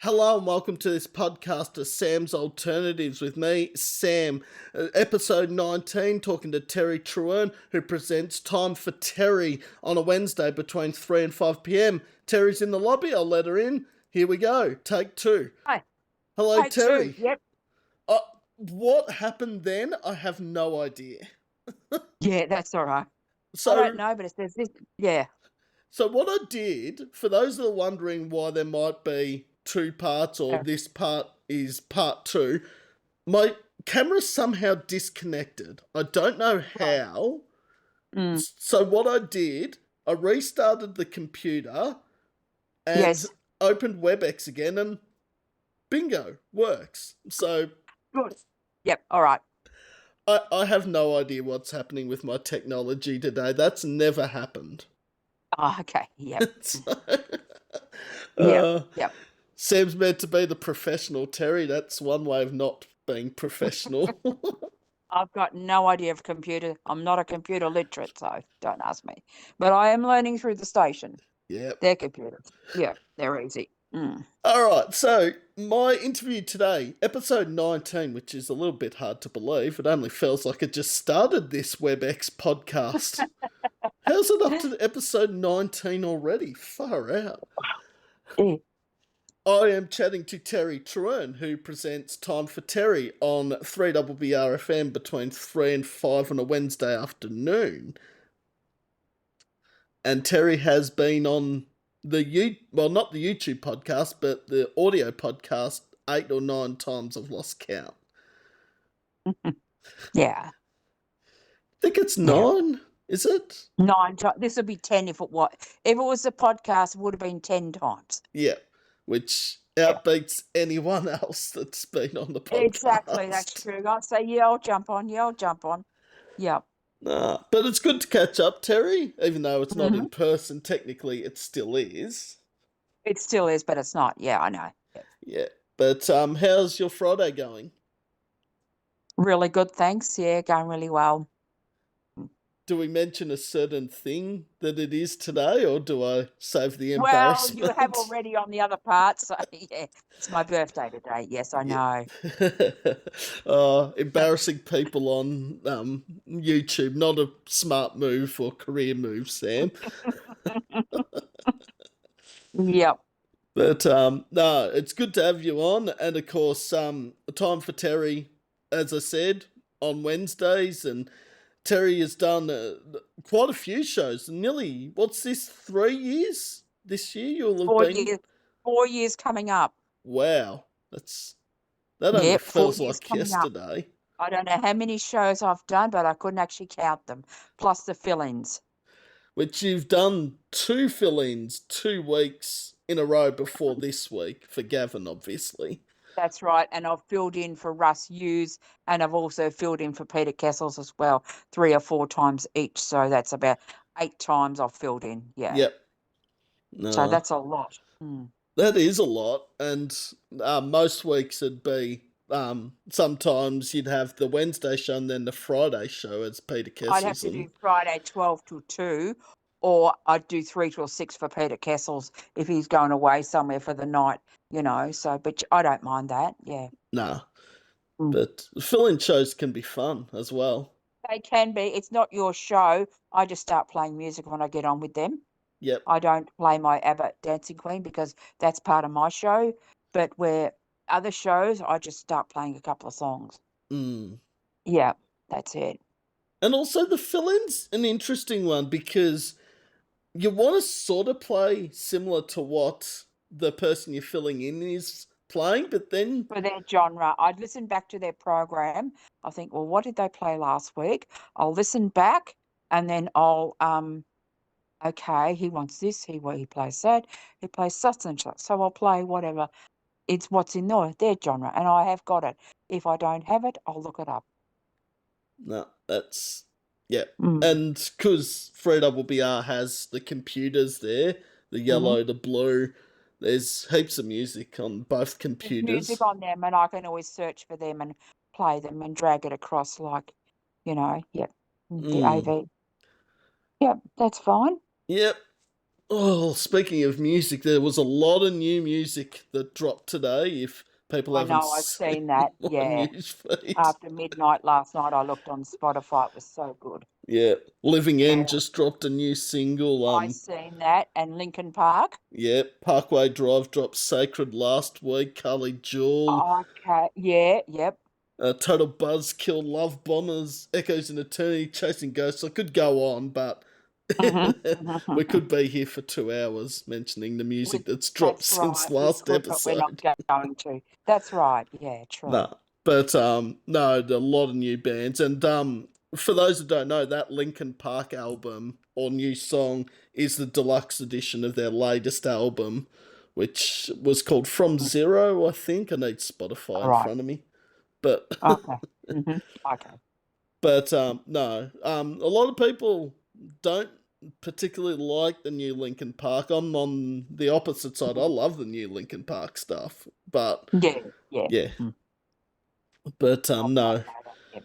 Hello and welcome to this podcast of Sam's Alternatives with me, Sam. Episode 19, talking to Terri Trewin, who presents Time for Terri on a Wednesday between 3 and 5 p.m. Terry's in the lobby, I'll let her in. Here we go, take two. Hi. Hello, Take Terri. two. Yep. What happened then? I have no idea. Yeah, that's all right. So, I don't know, but it says this. Yeah. So what I did, for those that are wondering why there might be two parts or this part is part two, my camera somehow disconnected. I don't know how. So what I did, I restarted the computer and opened WebEx again and bingo, works. So Good. Yep. All right. I have no idea what's happening with my technology today. That's never happened. Oh, okay. Yep. Yep. Sam's meant to be the professional, Terry. That's one way of not being professional. I've got no idea of computer. I'm not a computer literate, so don't ask me. But I am learning through the station. Yep. They're computers. Yeah, they're easy. All right, so my interview today, episode 19, which is a little bit hard to believe. It only feels like it just started this WebEx podcast. How's it up to episode 19 already? Far out. Yeah. I am chatting to Terri Trewin, who presents Time for Terri on 3bbrfm between 3 and 5 on a Wednesday afternoon. And Terri has been on not the YouTube podcast, but the audio podcast 8 or 9 times. I've lost count. Yeah. I think it's 9, is it? 9 times. This would be 10 if it was a podcast, it would have been 10 times. Yeah, which outbeats anyone else that's been on the podcast. Exactly, that's true. I'd say, I'll jump on. Yeah. Nah, but it's good to catch up, Terri, even though it's not in person. Technically, it still is. It still is, but it's not. Yeah, I know. Yeah, but how's your Friday going? Really good, thanks. Yeah, going really well. Do we mention a certain thing that it is today, or do I save the embarrassment? Well, you have already on the other part, so yeah, it's my birthday today. Yes, I know. Embarrassing people on YouTube, not a smart move or career move, Sam. Yep. But no, it's good to have you on, and of course, Time for Terri, as I said, on Wednesdays, and Terri has done quite a few shows. Nearly, what's this, 3 years? This year you'll have 4 been... years. 4 years coming up. Wow, that only feels like yesterday. I don't know how many shows I've done, but I couldn't actually count them, plus the fill-ins. Which you've done 2 fill-ins 2 weeks in a row before this week, for Gavin, obviously. That's right, and I've filled in for Russ Hughes, and I've also filled in for Peter Kessels as well, 3 or 4 times each, so that's about 8 times I've filled in, yeah. Yep. No. So that's a lot. That is a lot, and most weeks it'd be, sometimes you'd have the Wednesday show and then the Friday show as Peter Kessels. I'd have to do Friday 12 till 2, or I'd do 3 till 6 for Peter Kessels if he's going away somewhere for the night, so, but I don't mind that, yeah. Nah, but fill-in shows can be fun as well. They can be. It's not your show. I just start playing music when I get on with them. Yep. I don't play my ABBA Dancing Queen because that's part of my show, but where other shows, I just start playing a couple of songs. Yeah, that's it. And also the fill-in's an interesting one because you want to sort of play similar to what the person you're filling in is playing, but then... For their genre. I'd listen back to their program. I think, well, what did they play last week? I'll listen back and then I'll, okay, he wants this, he plays that, he plays such and such. So I'll play whatever. It's what's in their genre, and I have got it. If I don't have it, I'll look it up. No, that's... Yeah, and because 3BBR has the computers there, the yellow, the blue, there's heaps of music on both computers. There's music on them, and I can always search for them and play them and drag it across like, the AV. Yep, that's fine. Yep. Oh, speaking of music, there was a lot of new music that dropped today. If people I haven't know, I've seen seen that. my Yeah. news feed, After midnight last night, I looked on Spotify. It was so good. yeah, Living End Yeah. just dropped a new single. I seen that. And Lincoln Park. Yeah, Parkway Drive dropped Sacred last week. Carly Jewel, Okay. Yeah. Yep. Total Buzzkill, Love Bombers, Echoes in Eternity, Chasing Ghosts. I could go on, but we Hmm. could be here for 2 hours mentioning the music With that's dropped That's since right. We last could, but we're not episode. going to. That's right. Yeah. No, True. but no, a lot of new bands, and for those that don't know, that Linkin Park album or new song is the deluxe edition of their latest album, which was called From Mm. Zero. I think I need Spotify All in right. front of me, but Okay. Okay. no, a lot of people don't particularly like the new Linkin Park. I'm on the opposite side. I Mm. love the new Linkin Park stuff, but Yeah. Yeah. yeah, Mm. but Not my no. matter. Yep.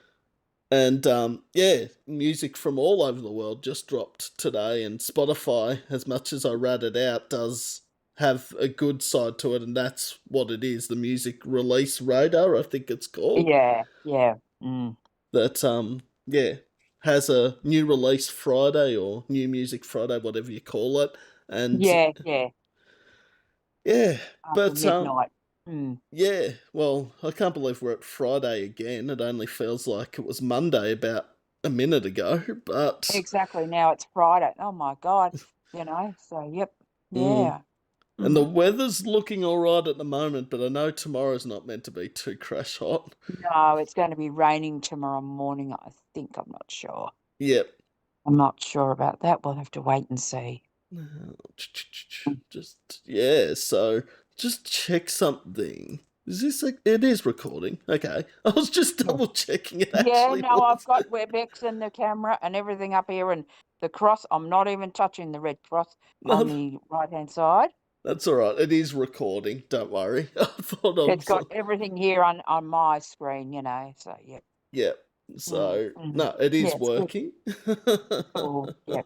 And yeah, music from all over the world just dropped today, and Spotify, as much as I rat it out, does have a good side to it, and that's what it is, the music release radar, I think it's called. Yeah. Yeah. Mm. That yeah, has a new release Friday or new music Friday, whatever you call it. And Yeah. Yeah. yeah, After but midnight. Mm. yeah, well, I can't believe we're at Friday again. It only feels like it was Monday about a minute ago, but Exactly. Now it's Friday. Oh my God. So yep. mm, Yeah. and the Mm. weather's looking all right at the moment, but I know tomorrow's not meant to be too crash hot. No, it's going to be raining tomorrow morning, I think. I'm not sure. Yep. I'm not sure about that. We'll have to wait and see. Mm. Just yeah, so just check something. Is this like it is recording? Okay. I was just Yeah. double checking it Yeah, actually no, I've was. got WebEx and the camera and everything up here and the cross. I'm not even touching the red cross on No, the right-hand side. that's alright. It is recording, don't worry. I thought I It's was got everything here on my screen. So yeah. yeah. Mm, So mhm. no, it Yeah, is it's good. working. Oh, yeah.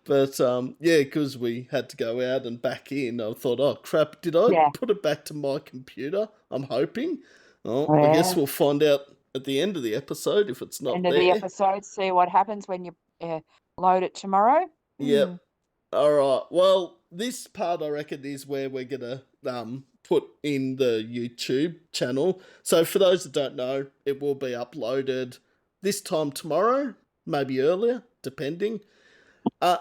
But yeah, because we had to go out and back in, I thought, oh crap, did I Yeah. put it back to my computer? I'm hoping. Oh, I guess Yeah. we'll find out at the end of the episode if it's End not of the there. episode, see what happens when you load it tomorrow. Yep. Hmm. All right. Well, this part I reckon is where we're gonna put in the YouTube channel. So for those that don't know, it will be uploaded this time tomorrow, maybe earlier, depending. Uh,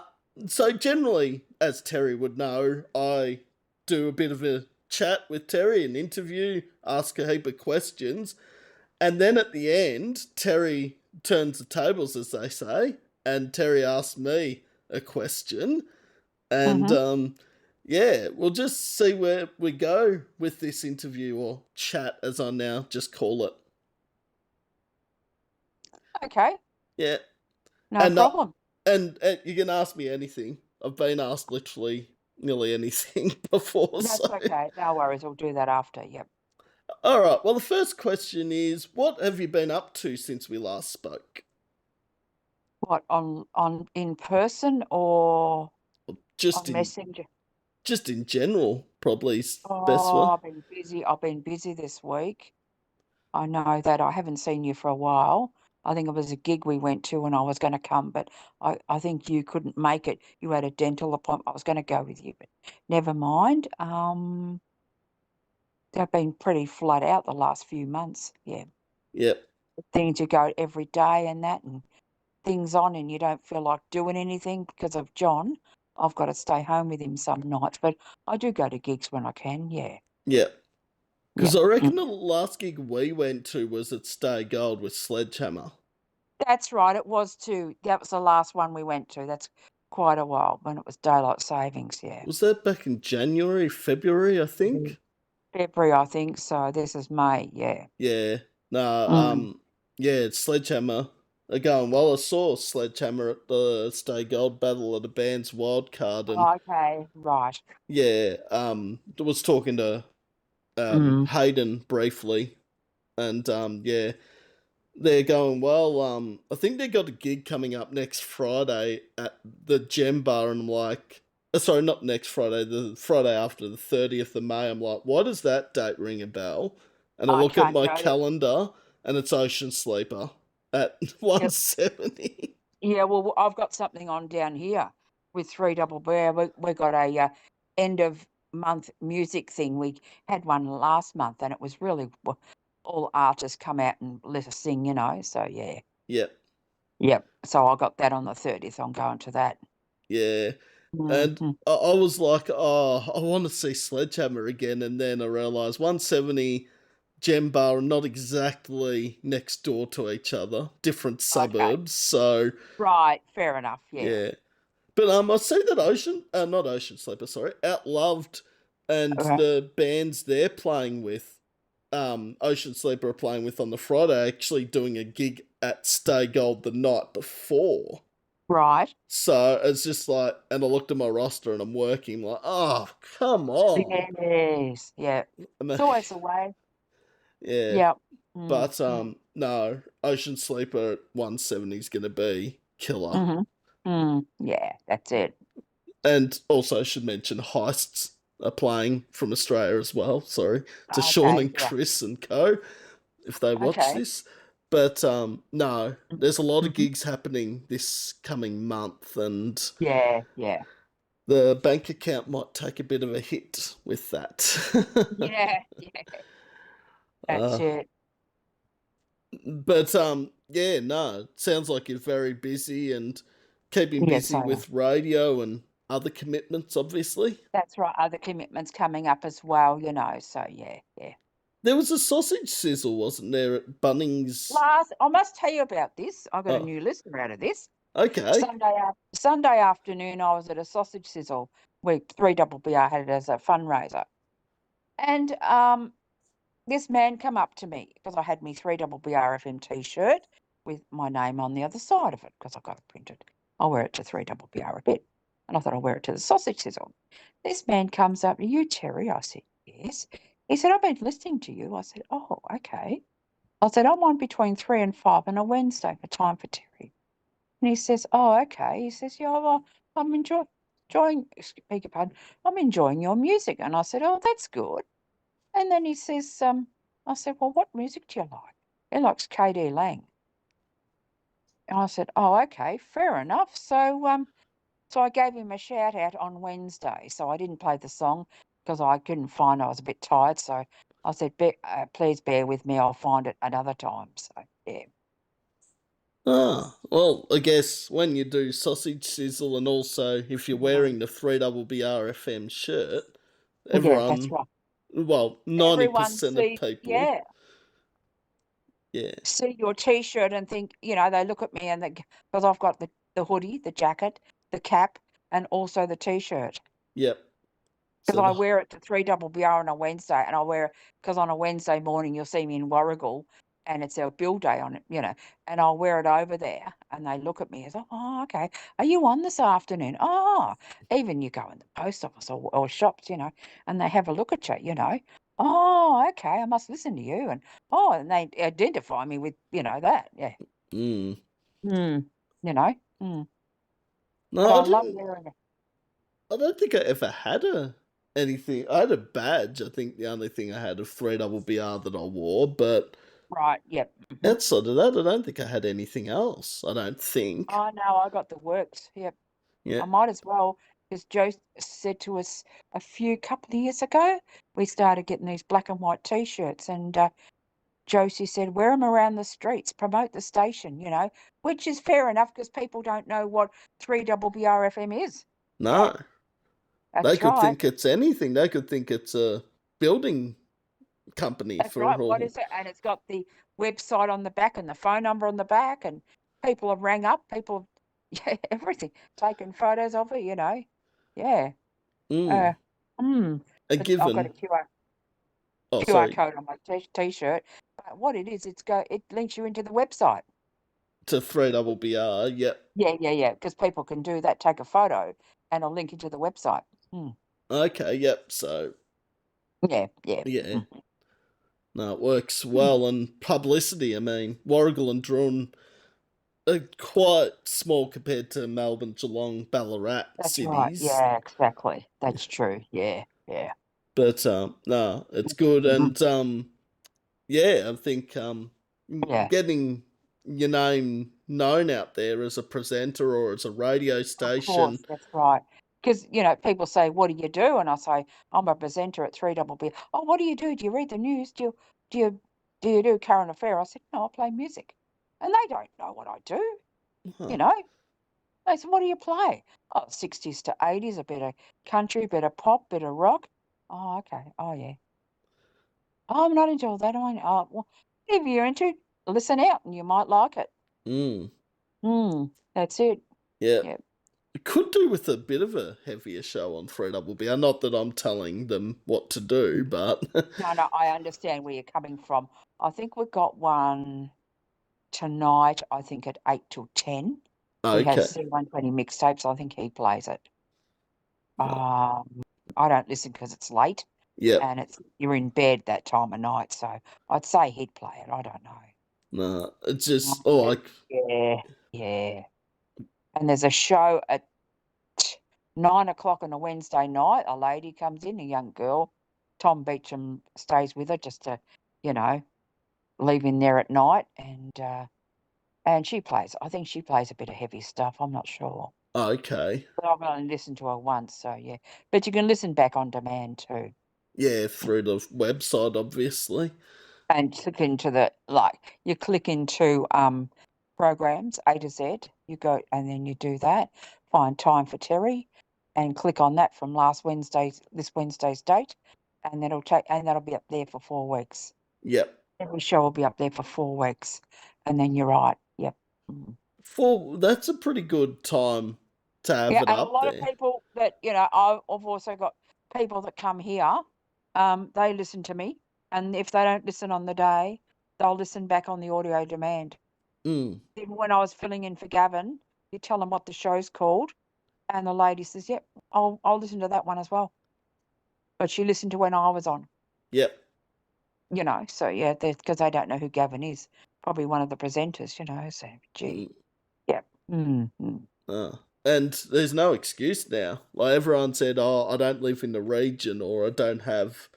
so generally, as Terry would know, I do a bit of a chat with Terry, an interview, ask a heap of questions, and then at the end, Terry turns the tables, as they say, and Terry asks me a question, and Mm-hmm. yeah, we'll just see where we go with this interview or chat, as I now just call it. Okay, Yeah, no and problem. you can ask me anything. I've been asked literally nearly anything before, so. That's okay. No worries. We'll do that after. Yep. All right. Well, the first question is, what have you been up to since we last spoke? What on in person or Just on in Messenger? just in general, probably is best Oh, way. I've been busy. I've been busy this week. I know that I haven't seen you for a while. I think it was a gig we went to and I was going to come, but I think you couldn't make it. You had a dental appointment. I was going to go with you, but never mind. They've been pretty flat out the last few months. Yeah. Yep. Things you go every day and that and things on and you don't feel like doing anything because of John. I've got to stay home with him some nights, but I do go to gigs when I can. Yeah. Yep. Yeah. Because I Mm. reckon the last gig we went to was at Stay Gold with Sledgehammer. That's right. It was too. That was the last one we went to. That's quite a while when it was daylight savings. Yeah. Was that back in January, February, I Mhm. think? February, I think so. This is May. Yeah. Yeah. No, Mm. yeah, it's Sledgehammer are going well. I saw Sledgehammer at the Stay Gold Battle of the Bands Wildcard, and Okay. Right. yeah, was talking to Mm. Hayden briefly, and yeah, they're going well. I think they got a gig coming up next Friday at the Gem Bar, and I'm like, Sorry, not next Friday, the Friday after, the 30th of May. I'm like, why does that date ring a bell? And I I look at can't my tell you. calendar and it's Ocean Sleeper at Yep. 170. Yeah, well, I've got something on down here with 3BBR. We got a end of month music thing. We had one last month, and it was really all artists come out and let us sing, So yeah, Yep, yep. So I got that on the 30th. I'm going to that. yeah. And Hmm. I was like, oh, I want to see Sledgehammer again. And then I realised 170 Gem Bar are not exactly next door to each other, different Okay, suburbs. So, right. Fair enough. Yeah. yeah. But I see that not Ocean Sleeper, sorry, Outloved and Okay. the bands they're playing with, Ocean Sleeper are playing with on the Friday, actually doing a gig at Stay Gold the night before. Right. So it's just like, and I looked at my roster and I'm working like, oh, come on. Yes. Yeah. And It's always the way. yeah, Yep. Mm, but mm, no, Ocean Sleeper at 170 is going to be killer. mm-hmm. Yeah, that's it. And also should mention Heists are playing from Australia as well. Sorry to Sean Okay. and Yeah. Chris and Co. if they watch Okay. this. But no, there's a lot of Mm-hmm. gigs happening this coming month, and Yeah. Yeah. the bank account might take a bit of a hit with that. Yeah. Yeah. That's uh, it. but yeah, no, sounds like you're very busy and keeping Yes, busy I am. with radio and other commitments, obviously. That's right. Other commitments coming up as well. So yeah, yeah. There was a sausage sizzle, wasn't there, at Bunnings? Last, I must tell you about this. I got a Oh, new listener out of this. okay. Sunday afternoon, I was at a sausage sizzle. We 3BBR had it as a fundraiser, and this man come up to me because I had me 3BBRFM t-shirt with my name on the other side of it because I got it printed. I'll wear it to 3BBR a bit. And I thought I'll wear it to the sausage sizzle. This man comes up to you, Terry. I said, yes. He said, I've been listening to you. I said, oh, okay. I said, I'm on between 3 and 5 on a Wednesday for Time for Terry. And he says, oh, okay. He says, yeah, well, I'm enjoying, beg your pardon, I'm enjoying your music. And I said, oh, that's good. And then he says, I said, well, what music do you like? He likes KD Lang. And I said, oh, okay, fair enough. So I gave him a shout out on Wednesday. So I didn't play the song because I couldn't find. I was a bit tired. So I said, please bear with me. I'll find it another time. So yeah, Ah, well, I guess when you do sausage sizzle and also if you're mm, wearing the 3BBRFM shirt, yeah, that's everyone, right. well, Everyone 90% of see, people, yeah, yeah, see your T-shirt and think, they look at me and because I've got the hoodie, the jacket, the cap, and also the T-shirt. yep. Because So I the, wear it to 3BBR on a Wednesday, and I wear it because on a Wednesday morning you'll see me in Warrigal, and it's our bill day on it, and I'll wear it over there, and they look at me as, oh, okay, are you on this afternoon? Oh, even you go in the post office or shops, and they have a look at you. Oh, okay, I must listen to you, and they identify me with, that, yeah, mm. mm, you know, mm. But No, I love wearing it. I don't think I ever had anything. I had a badge. I think the only thing I had of 3BBR that I wore, but Right, yep. outside of that, I don't think I had anything else. I don't think. Oh no, I got the works. Yep. Yeah. I might as well, because Joe said to us a few couple of years ago, we started getting these black and white T-shirts, and Josie said, wear them around the streets, promote the station, which is fair enough because people don't know what 3BBRFM is. Yeah, No, they that's could right. think it's anything. They could think it's a building company That's for right. What all. is it? And it's got the website on the back and the phone number on the back, and people have rang up, people, yeah, everything, taken photos of it. Yeah. Uh, Mm. mm, A I've got a given. Oh, QR sorry. code on my T-shirt. But what it is, it links you into the website. To 3BBR. Yep. Yeah, yeah, yeah. Because people can do that, take a photo, and I'll link you to the website. Okay. Yep. So Yeah, yeah. yeah. Mm. No, it works Mm. well. And publicity. I mean, Warrigal and Drawn quite small compared to Melbourne, Geelong, Ballarat That's right. cities. Yeah, exactly. That's true. Yeah, yeah. But no, it's good, Mhm. and yeah, I think Yeah, getting your name known out there as a presenter or as a radio of station. course, that's right. Because, people say, "What do you do?" And I say, "I'm a presenter at 3BB." "Oh, what do you do? Do you read the news? Do you do you do current affair?" I said, "No, I play music." And they don't know what I do, Huh. you know? They said, "What do you play?" "Oh, 60s to 80s, a bit of country, bit of pop, bit of rock." "Oh, okay. Oh, yeah." "Oh, I'm not into all that." "Oh, well, if you're into, listen out and you might like it." Mm. That's it. Yeah. Yeah. It could do with a bit of a heavier show on 3BBR. Not that I'm telling them what to do, but No, no, I understand where you're coming from. I think we've got one tonight, I think at 8 till 10. He has okay. C120 mixtapes. I think he plays it. No. I don't listen because it's late Yep. and you're in bed that time of night. So I'd say he'd play it. I don't know. No. It's Oh, just yeah, yeah, yeah. And there's a show at 9 o'clock on a Wednesday night. A lady comes in, a young girl. Tom Beecham stays with her just to, you know, leave in there at night, and she plays. I think she plays a bit of heavy stuff. I'm not sure, okay. but I've only listened to her once, so yeah. But you can listen back on demand too, Yeah, through the website, obviously. and you click into programs A to Z. You go and then you do that. Find time for Terry, and click on that from this Wednesday's date, and that'll be up there for 4 weeks. Yep. Every show will be up there for 4 weeks, and then you're right. Yep. Mm. That's a pretty good time to have Yeah, it and a up lot of there. people that, I've also got people that come here, they listen to me, and if they don't listen on the day, they'll listen back on the audio demand. Mm. Even when I was filling in for Gavin, you tell them what the show's called, and the lady says, "Yep, I'll listen to that one as well." But she listened to when I was on, Yep. so yeah, because they don't know who Gavin is. Probably one of the presenters, so gee. Mm. Yep. Mm. And there's no excuse now. Like everyone said, oh, I don't live in the region or I don't have.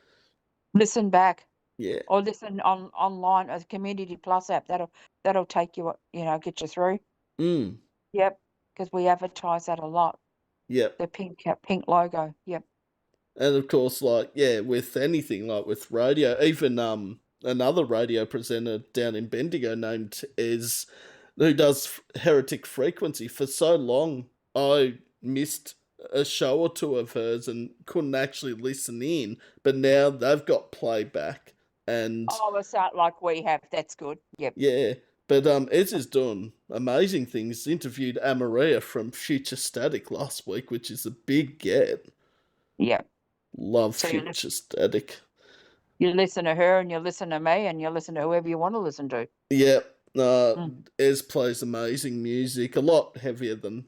Listen back. Yeah. Or listen online as Community Plus app. That'll take you, get you through. Mm. Yep, because we advertise that a lot. Yep. The pink logo. Yep. And of course, like, yeah, with anything, like with radio, even another radio presenter down in Bendigo named is who does Heretic Frequency. For so long, I missed a show or two of hers and couldn't actually listen in, but now they've got playback and Oh, it's not like we have. That's good. Yep. yeah. But Ez is doing amazing things. Interviewed Amaria from Future Static last week, which is a big get. Yep. Love So Future Static. you listen to her and you listen to me and you listen to whoever you want to listen to. Yeah, Mm. Ez plays amazing music, a lot heavier than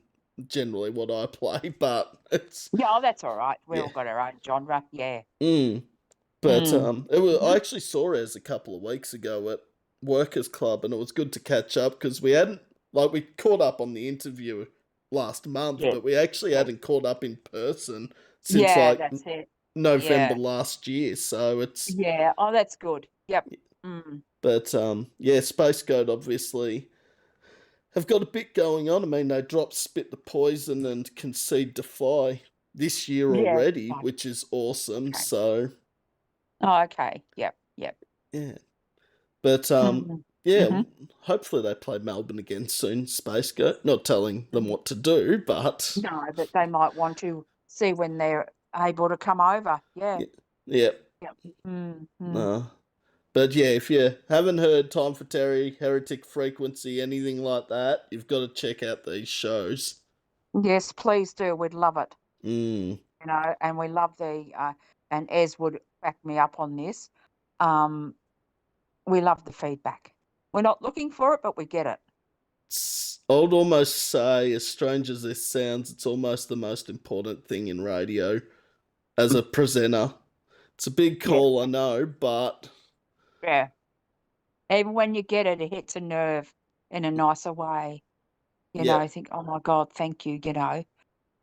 generally what I play, but it's Yeah, oh, that's all right. We've yeah. all got our own genre. Yeah. Mm. But Mm. I Hmm. actually saw Ez a couple of weeks ago at Workers Club, and it was good to catch up because we hadn't we caught up on the interview last month, Yeah. but we actually Yeah. hadn't caught up in person since Yeah, that's it. November Yeah. last year. So it's Yeah. Oh, that's good. Yep. Mm. but yeah, Space Goat obviously have got a bit going on. I mean, they dropped Spit the Poison and Concede to Fly this year Yeah. already, Fine. which is awesome. Okay. So Oh, okay. Yep. Yep. yeah, but Mm. yeah, Mm-hmm. hopefully they play Melbourne again soon. Space Goat, not telling them what to do, but No, but they might want to see when they're able to come over. Yeah. yeah, yeah, Yep. Mm. no. But yeah, if you haven't heard Time for Terry, Heretic Frequency, anything like that, you've got to check out these shows. Yes, please do. We'd love it. Mm. And we love and Ez would back me up on this. Um, we love the feedback. We're not looking for it, but we get it. I would almost say, as strange as this sounds, it's almost the most important thing in radio as a presenter. It's a big Yeah. call, I know, but Yeah. Even when you get it, it hits a nerve in a nicer way. You Yeah. know, think, oh my God, thank you, you know.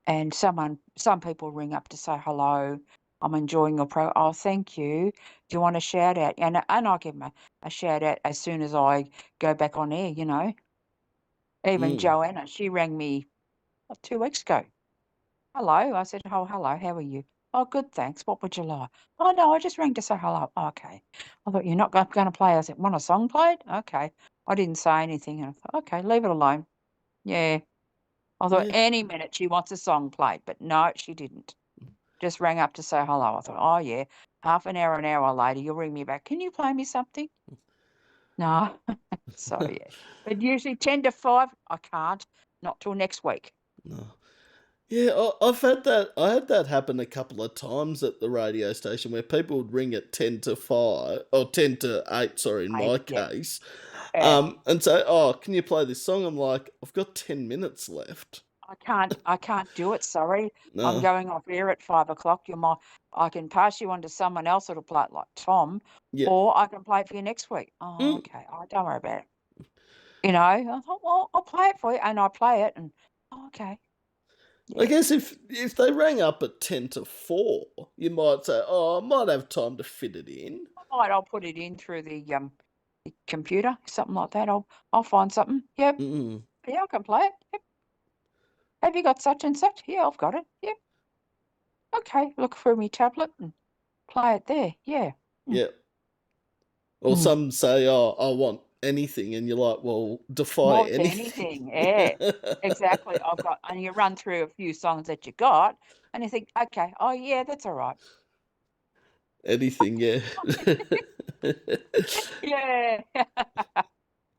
And some people ring up to say hello. I'm enjoying your oh, thank you. Do you want a shout out? And I'll give them a shout out as soon as I go back on air, you know. Even Mm. Joanna, she rang me 2 weeks ago. Hello. I said, oh, hello. How are you? Oh, good, thanks. What would you like? Oh, no, I just rang to say hello. "Oh, okay. I thought you're not going to play. I said, want a song played? Okay. I didn't say anything. And I thought, okay, leave it alone. Yeah. I thought Yeah. any minute she wants a song played, but no, she didn't. Just rang up to say hello. I thought, oh, yeah, half an hour later, you'll ring me back. Can you play me something? No. So, yeah. But usually 10 to 5, I can't. Not till next week. No. Yeah, I've had that. I had that happen a couple of times at the radio station where people would ring at 10 to 5 or 10 to 8. Sorry, in my Yeah. case, Yeah. and say, "Oh, can you play this song?" I'm like, "I've got 10 minutes left." I can't do it, sorry. I'm No, going off air at 5 o'clock. I can pass you on to someone else that'll play it like Tom, yeah. or I can play it for you next week. Oh, Mm. okay. Oh, don't worry about it. You know, I thought, well, I'll play it for you. And I play it and oh, okay. I Yeah. guess if they rang up at 10 to 4, you might say, "Oh, I might have time to fit it in." I'll put it in through the computer, something like that. I'll find something. Yep. Mm. Yeah, I can play it. Yep. Have you got such and such? Yeah, I've got it. Yep. Okay. Look through my tablet and play it there. Yeah. Mm. Yeah. Or Mm. some say, "Oh, I want anything," and you're like, "Well, defy Want anything." anything. Yeah. Exactly. And you run through a few songs that you got and you think, okay, oh yeah, that's all right. Anything, yeah. Yeah.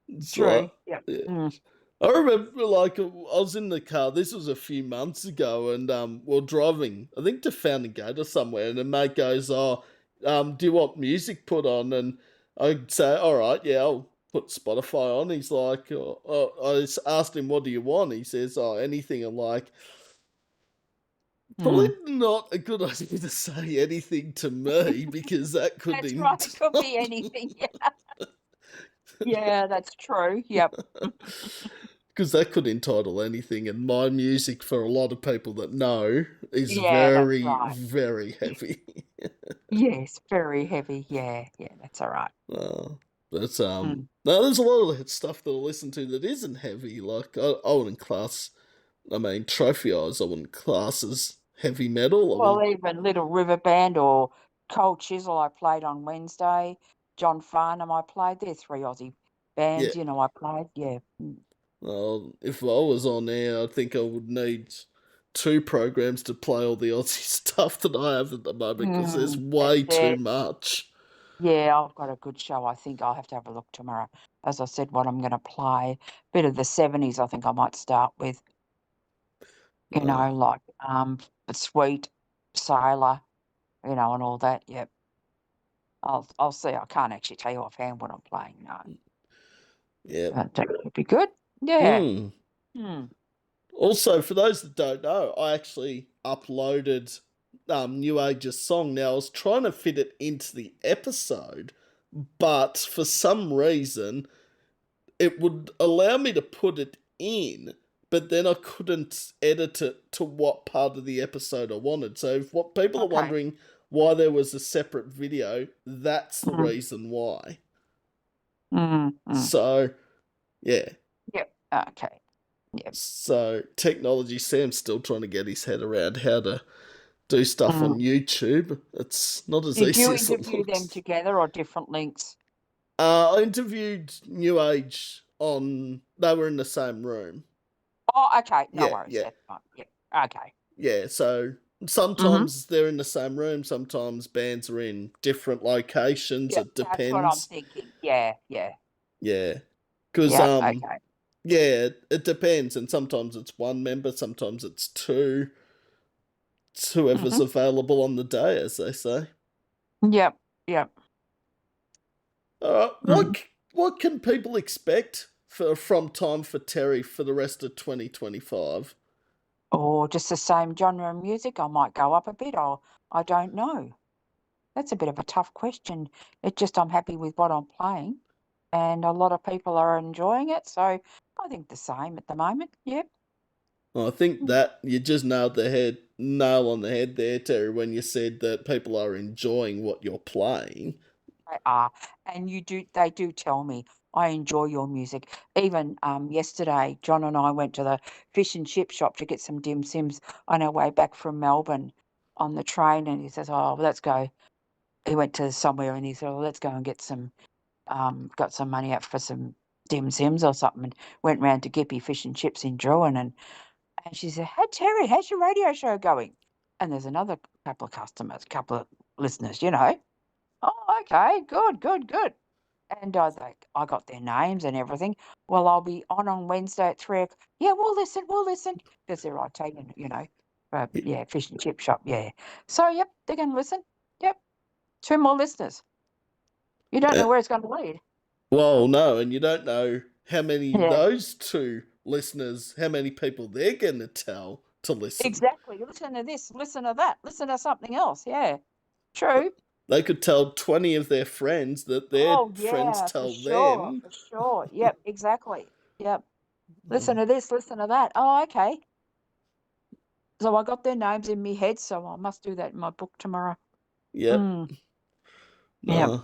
It's like, True. Yep. yeah. Mm. I remember, like, I was in the car. This was a few months ago, and we're driving, I think, to Fountain Gate or somewhere. And a mate goes, "Oh, do you want music put on?" And I'd say, "All right, yeah, I'll put Spotify on." He's like, asked him, "What do you want?" He says, "Oh, anything." I'm like, probably Mm. not a good idea to say anything to me because that could That's right. It could be anything. Yeah, that's true. Yep. because that could entitle anything, and my music, for a lot of people that know, is Yeah, that's very, right. very heavy. Yes, very heavy. Yeah, yeah, that's all right. uh, but Mm. no, there's a lot of stuff that I listen to that isn't heavy. Like I wouldn't class. I mean, Trophy Eyes, I wouldn't class as heavy metal. I Well, wouldn't. even Little River Band or Cold Chisel, I played on Wednesday. John Farnham, I played. They're three Aussie Yeah. bands, I played. Yeah. Mm. If I was on air, I think I would need two programs to play all the Aussie stuff that I have at the moment because there's way That's too it. much. Yeah, I've got a good show. I think I'll have to have a look tomorrow. As I said, what I'm going to play. Bit of the 70s, I think I might start with, Uh, like the Sweet Sailor, and all that. Yep. I'll see. I can't actually tell you offhand what I'm playing, no. yeah. But that would be good. Yeah. Mm. Hmm. Also, for those that don't know, I actually uploaded New Age's song. Now, I was trying to fit it into the episode, but for some reason, it would allow me to put it in, but then I couldn't edit it to what part of the episode I wanted. So, if what people are Okay. wondering why there was a separate video, that's the Mm, reason why. mm, mm. So, yeah. Yep. Okay. Yep. So, technology, Sam's still trying to get his head around how to do stuff on Mm. YouTube. It's not as Did you easy as it interview them looks. together or different links? I interviewed New Age on. They were in the same room. Oh, okay. No Yeah, worries. yeah, That's fine. Yep. Okay. yeah. So Mm-hmm. sometimes they're in the same room. Sometimes bands are in different locations. Yep. It That's what I'm depends. thinking. Yeah. Yeah. Yeah, because Yep. Okay. yeah, it depends. And sometimes it's one member. Sometimes it's two. It's whoever's Mm-hmm. available on the day, as they say. Yep. Yep. Mm. What can people expect from Time for Terry for the rest of 2025? Or just the same genre of music? I might go up a bit, or I don't know. That's a bit of a tough question. It's just I'm happy with what I'm playing, and a lot of people are enjoying it. So I think the same at the moment. Yep. I think that you just nail on the head there, Terry, when you said that people are enjoying what you're playing. They are, and they do tell me, "I enjoy your music." Even, yesterday, John and I went to the fish and chip shop to get some dim sims on our way back from Melbourne on the train, and he says, "Oh, let's go." He went to somewhere and he said, "Well, let's go and get some, got some money out for some dim sims or something," and went round to Gippy Fish and Chips in Druin, and she said, "Hey, Terry, how's your radio show going?" And there's another couple of customers, couple of listeners, you know. "Oh, okay, good, good, good." And I was like, I got their names and everything. "Well, I'll be on Wednesday at 3 o'clock." "Yeah, we'll listen," because they're right taking, yeah, fish and chip shop, yeah. So, yep, they're going to listen. Yep, 2 more listeners. You don't Uh, know where it's going to lead. well, no, and you don't know how many Yeah, those two listeners, how many people they're going to tell to listen. exactly. Listen to this, listen to that, listen to something else. Yeah, true. They could tell 20 of their friends that their Oh, friends yeah, for tell sure, them. for sure. Yep, exactly. Yep. Listen Mm, to this, listen to that. Oh, okay. So I got their names in me head, so I must do that in my book tomorrow. yep. Mm, yeah. No.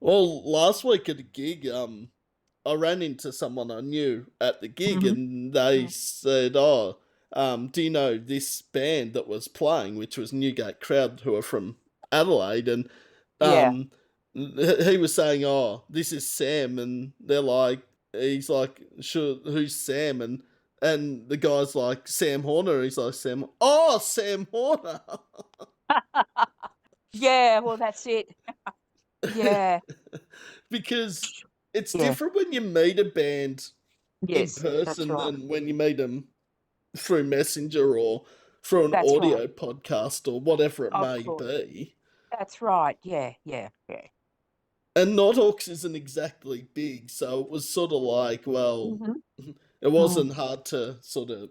Well, last week at a gig, I ran into someone I knew at the gig, Mhm. and they Mm. said, "Oh, do you know this band that was playing, which was Newgate Crowd, who are from Adelaide?" And Yeah. um, he was saying, "Oh, this is Sam," and he's like, "Sure, who's Sam?" And the guy's like, "Sam Horner." He's like, "Sam, oh, Sam Horner." Yeah, well, that's it. Yeah. Because it's Yeah. different when you meet a band in Yes, that's person right. than when you meet them through Messenger or through an That's right. audio podcast or whatever it Of may course. be. That's right. Yeah, yeah, yeah. And Nighthawks isn't exactly big, so it was sort of like, well, Mhm. it Mm. wasn't hard to sort of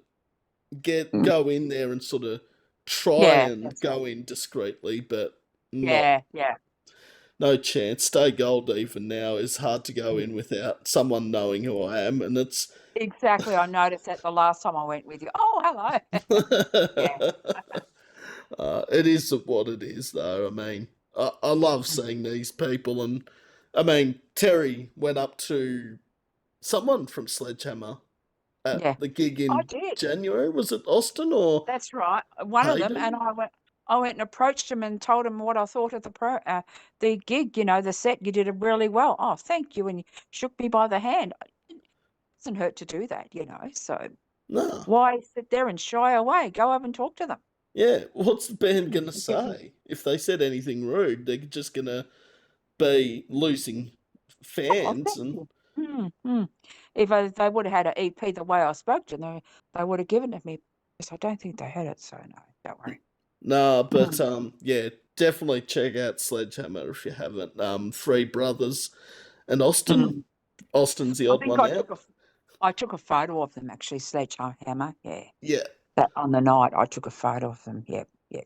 Mm. go in there and sort of try Yeah, and that's right. go in discreetly, but not Yeah, yeah. no chance. Stay Gold even now is hard to go Mm. in without someone knowing who I am, and it's Exactly, I noticed that the last time I went with you. "Oh, hello." Yeah. it is what it is, though. I mean, I love Mm. seeing these people, and I mean, Terry went up to someone from Sledgehammer at Yeah. the gig I in did. January. Was it Austin or That's right. One of them, and Hayden? I went and approached him and told him what I thought of the gig, the set. "You did it really well." "Oh, thank you," and he shook me by the hand. It doesn't hurt to do that. So No. why sit there and shy away? Go over and talk to them. Yeah, what's the band gonna It gives you say if they said anything rude? They're just gonna be losing "Oh, fans, thank and you." If they would have had an EP the way I spoke to them, they would have given it me. Yes, I don't think they had it, so no, don't worry. nah, but Mm, yeah, definitely check out Sledgehammer if you haven't. Three Brothers and Austin. mm. Austin's the I odd think one out. I took a photo of them actually, Sledgehammer, yeah. Yeah, That on the night I took a photo of them. Yep, yep.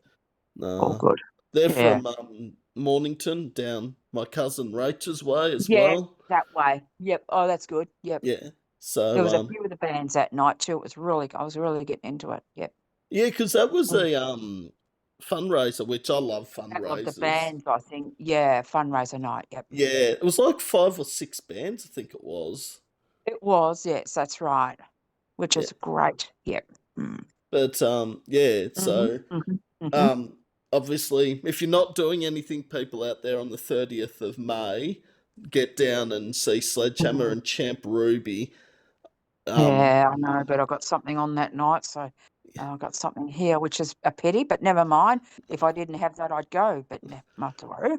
All nah. good. They're Yeah. from Mornington, down my cousin Rachel's way as Yeah, well. that way. Yep. Oh, that's good. Yep. Yeah. There So was a few of the bands that night too. I was really getting into it. Yep. yeah, because that was Mm. a fundraiser, which I love That was the fundraisers. bands, I think. Yeah, fundraiser night. Yep. Yeah, it was like 5 or 6 bands, I think it was. It was, yes, that's right. Which Yeah, is great. Yep. Mm. but yeah. Mhm. So Mhm. Mhm. um, obviously, if you're not doing anything, people out there on the 30th of May, get down and see Sledgehammer Mhm. and Champ Ruby. Um, Yeah, I know, but I got something on that night, so I got something here, which is a pity, but never mind. If I didn't have that, I'd go, but not to worry.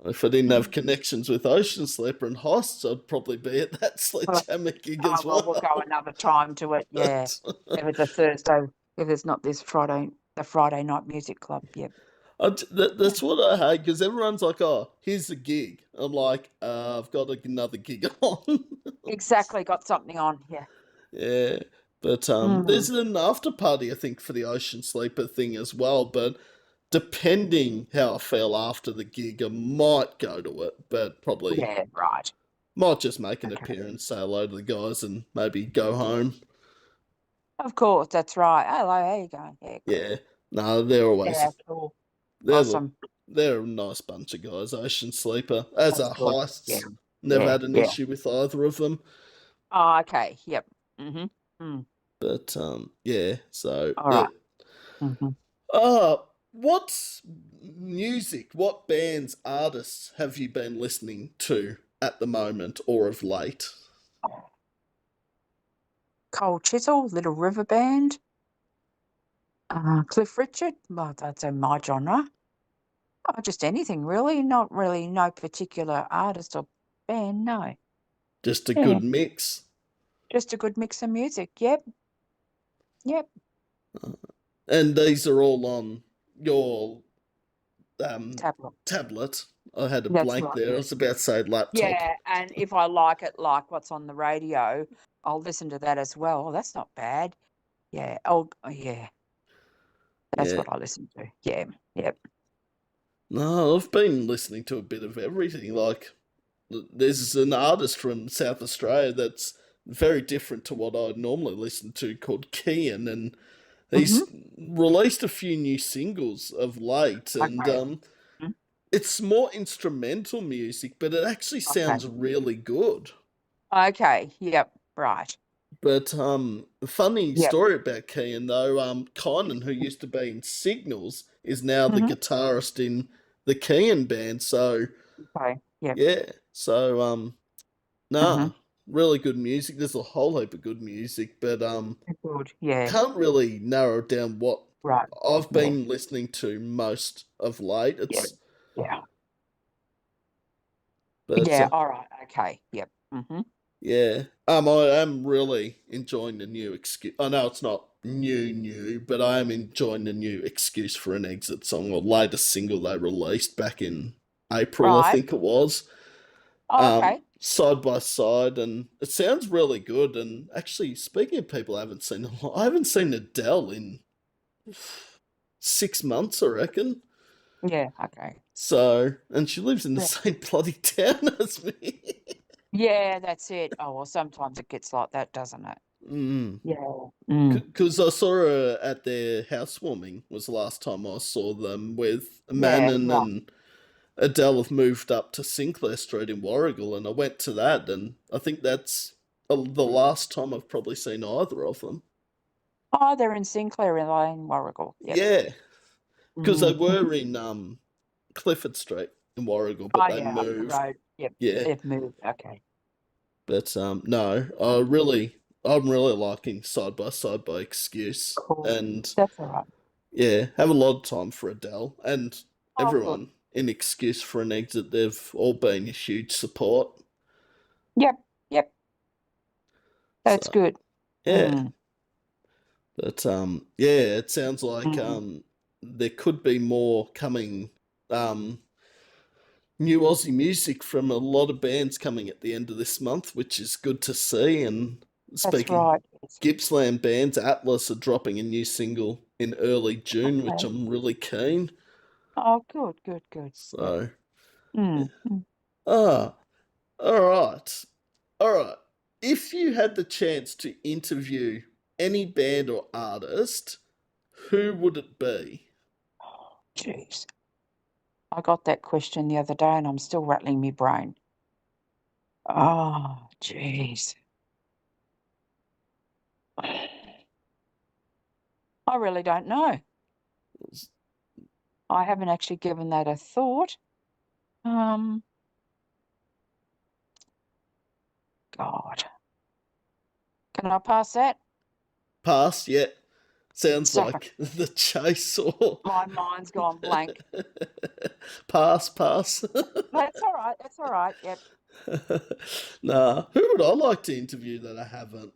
if I didn't have Mm. connections with Ocean Sleeper and Hosts, I'd probably be at that Well, Sledgehammer gig oh, as well, we'll go well. another time to it. Yeah, if it's a Thursday, if it's not this Friday, the Friday night music club. Yep. That's what I hate because everyone's like, "Oh, here's the gig." I'm like, "I've got another gig on." Exactly, got something on. Yeah. Yeah, but Mm. there's an after party I think for the Ocean Sleeper thing as well. But depending how I feel after the gig, I might go to it, but probably Yeah, right. Might just make an Okay. appearance, say hello to the guys, and maybe go home. Of course, that's right. Hello, how you going? Yeah, good. Yeah. No, they're Yeah, always cool. they're the Awesome. they're a nice bunch of guys. Ocean Sleeper, as That's are good. Yeah, Heists. Never yeah, had an yeah. issue with either of them. Oh, okay. Yep. Mm-hmm. Mm. But yeah. So All right. Mm-hmm. what music, what bands, artists have you been listening to at the moment or of late? Cold Chisel, Little River Band, Cliff Richard. Well, that's in my genre. Oh, just anything really. Not really. No particular artist or band. No. Just a Yeah. good mix. Just a good mix of music. Yep. Yep. And these are all on your um, Tablet. tablet. I had a That's blank right. there. I Yeah. was about to say laptop. Yeah, and if I like it, like what's on the radio, I'll listen to that as well. Oh, that's not bad. Yeah. Oh, yeah. That's Yeah. what I listen to. Yeah. Yep. No, I've been listening to a bit of everything. Like, there's an artist from South Australia that's very different to what I'd normally listen to called Kian, and Mm-hmm. he's released a few new singles of late, and Okay. Mm, it's more instrumental music, but it actually okay. sounds really good. Okay. Yep. Right. But funny Yep. story about Kian though, Kynan, who used to be in Signals, is now the Mm-hmm. guitarist in the Kian band. So Okay. Yep. yeah, so Mm-hmm. nah, really good music. There's a whole heap of good music, but Good. Yeah. can't really narrow down what Right. I've Yeah. been listening to most of late. Yeah. It's Yeah. but Yeah. All right. Okay. Yep. Mm-hmm. yeah, I am really enjoying the new excuse. I know it's not new, but I am enjoying the new excuse for an exit song or latest single they released back in April, I Right. think it was. Oh, okay. Side by side, and it sounds really good. And actually, speaking of people I haven't seen, I haven't seen Adele in 6 months, I reckon. Yeah. Okay. So, and she lives in the Yeah. same bloody town as me. Yeah. That's it. Oh, well, sometimes it gets like that, doesn't it? Mm. Yeah. Mm. Because I saw her at their housewarming was the last time I saw them with Yeah. Manon Right. and Adele have moved up to Sinclair Street in Warrigal, and I went to that, and I think that's the last time I've probably seen either of them. Oh, they're in Sinclair in Lane, Warrigal. Yep. Yeah, because they Mm. were in Clifford Street in Warrigal, but Oh, they yeah, up the moved. road. Yep. Yeah, They've moved. Okay. but no, I'm really liking Side by Excuse, Cool. and That's all right. yeah, have a lot of time for Adele and Oh, good. everyone in Excuse for an Exit. They've all been a huge support. Yep. Yep. That's So good. yeah, Mm. but yeah, it sounds like Mm. there could be more coming. New Aussie music from a lot of bands coming at the end of this month, which is good to see. And That's speaking right. Yes. Gippsland bands, Atlas are dropping a new single in early June, which Okay. I'm really keen. Oh, good, good, good. Yep. So yeah. Mm. Mm. Ah, all right. All right. If you had the chance to interview any band or artist, who would it be? Jeez. I got that question the other day and I'm still rattling my brain. Oh, jeez. I really don't know. I haven't actually given that a thought. Um, God. Can I pass that? Pass, yeah. Sounds Sorry, like the chase or my mind's gone blank. pass. That's all right. That's all right. Yep. Nah, who would I like to interview that I haven't?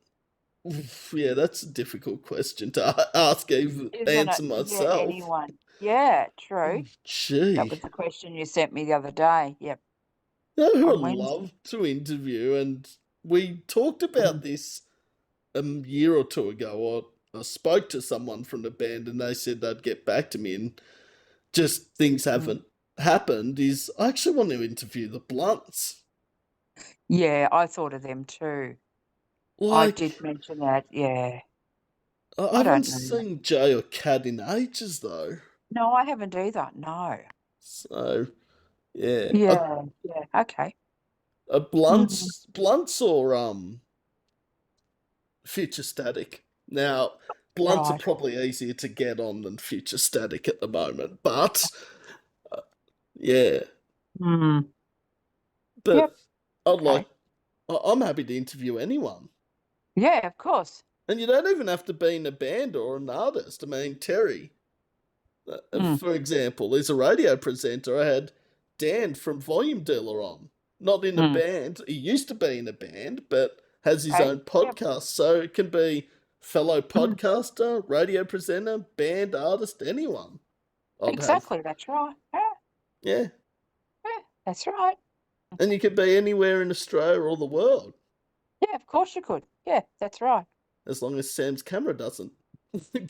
Oof, yeah, that's a difficult question to ask, even Isn't it? answer Yeah, myself. anyone. Yeah, true. That Gee. was the question you sent me the other day. Yep. You know who On I'd Wednesday. love to interview, and we talked about Mm, this a year or two ago, or I spoke to someone from the band and they said they'd get back to me, and just things mm. haven't happened. Is I actually want to interview the Blunts. Yeah, I thought of them too. I Like, did mention that, yeah. I I haven't don't know. seen Jay or Kat in ages though. No, I haven't either, no. So yeah, Yeah, yeah, okay. a Mm, blunts or future static. Now, blunts are right. probably easier to get on than future static at the moment, but yeah, Mm, but yep, I'd like okay. I'm happy to interview anyone. Yeah, of course. And you don't even have to be in a band or an artist. I mean, Terry, Mm, for example, is a radio presenter. I had Dan from Volume Dealer on. Not in a mm, band. He used to be in a band, but has his okay. own Yep. podcast. So it can be fellow Mm, podcaster, radio presenter, band artist, anyone. I'd have. exactly, that's right. Yeah, Yeah. yeah, that's right. And you could be anywhere in Australia or the world, Yeah, of course you could. Yeah, that's right. as long as Sam's camera doesn't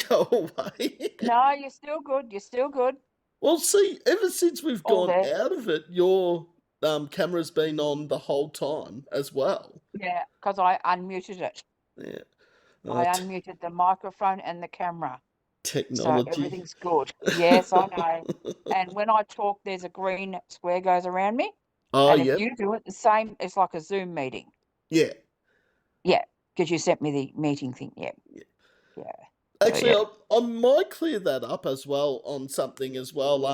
go away. No, you're still good. You're still good. Well, see, ever since we've All gone there. out of it, your camera's been on the whole time as well. Yeah, because I unmuted it. Yeah. I T- unmuted the microphone and the camera. So technology. everything's good. Yes, I know. And when I talk, there's a green square goes around me. Oh, And if yep. you do it the same, it's like a Zoom meeting. Yeah. Yeah, because you sent me the meeting thing. Yeah, Yeah. yeah. So Actually, yeah. I might clear that up as well on something as well.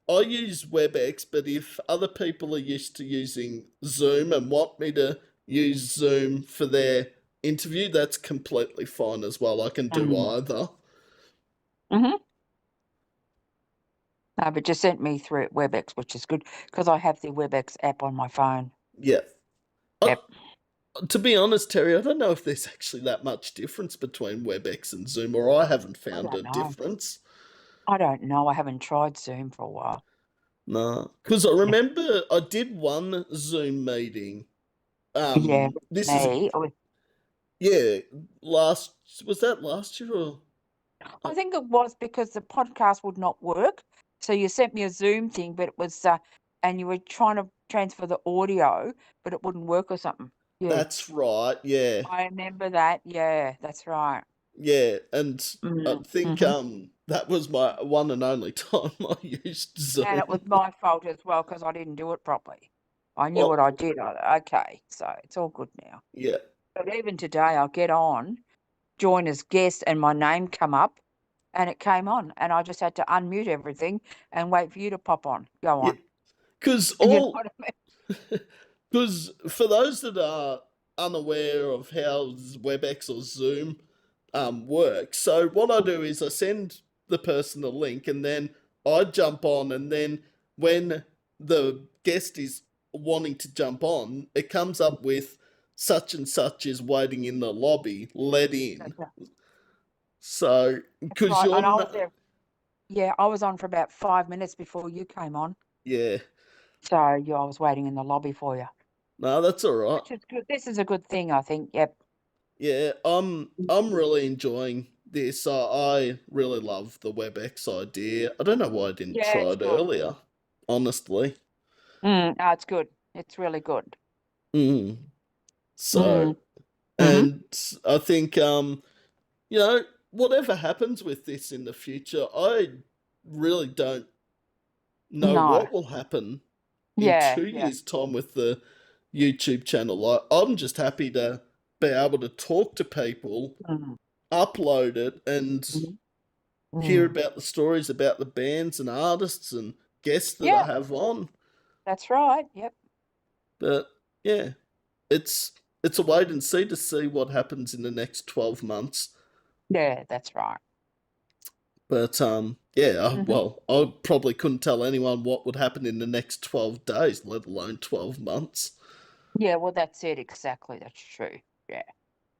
I use WebEx, but if other people are used to using Zoom and want me to use Zoom for their interview, that's completely fine as well. I can do Mm. either. Mm-hmm. No, but just sent me through WebEx, which is good because I have the WebEx app on my phone. Yeah. I, Yep. To be honest, Terry, I don't know if there's actually that much difference between WebEx and Zoom, or I haven't I found a don't know. difference. I don't know. I haven't tried Zoom for a while. No, because I Yeah. remember I did one Zoom meeting. Yeah, with This is me. yeah, last was that last year or I uh, think it was because the podcast would not work. So you sent me a Zoom thing, but it was, and you were trying to transfer the audio, but it wouldn't work or something. Yeah, that's right. Yeah, I remember that. Yeah, that's right. yeah, and I Mm, think hmm. that was my one and only time I used And it was Zoom. my fault as well because I didn't do it properly. I knew what Well, I did. Okay, so it's all good now. yeah, But even today, I'll get on, join as guest, and my name come up, and it came on, and I just had to unmute everything and wait for you to pop on. Go yeah, on. because You know all what I mean? because for those that are unaware of how WebEx or Zoom works, so what I do is I send the person a link and then I jump on, and then when the guest is wanting to jump on, it comes up with such and such is waiting in the lobby, let in. That's right. So, That's because right. you're And I was not, there. Yeah, I was on for about 5 minutes before you came on. yeah, So yeah, I was waiting in the lobby for you, no, that's all right. which is good. This is a good thing, I think. Yep. Yeah, I'm really enjoying this. I really love the WebEx idea. I don't know why I didn't Yeah, try it's it good. earlier, honestly. No, it's good. It's really good. Mm. So, Mm. Mm-hmm. and I think you know, whatever happens with this in the future, I really don't know No. what will happen in Yeah, two yeah. years' time with the YouTube channel. Like, I'm just happy to be able to talk to people, Mm. upload it, and Mm. hear Mm. about the stories about the bands and artists and guests that I Yeah, have on. that's right. Yep. But yeah, it's it's a wait and see to see what happens in the next 12 months. Yeah, that's right. But yeah, Mm-hmm. well, I probably couldn't tell anyone what would happen in the next 12 days, let alone 12 months. Yeah, well, that's it. Exactly. That's true. Yeah.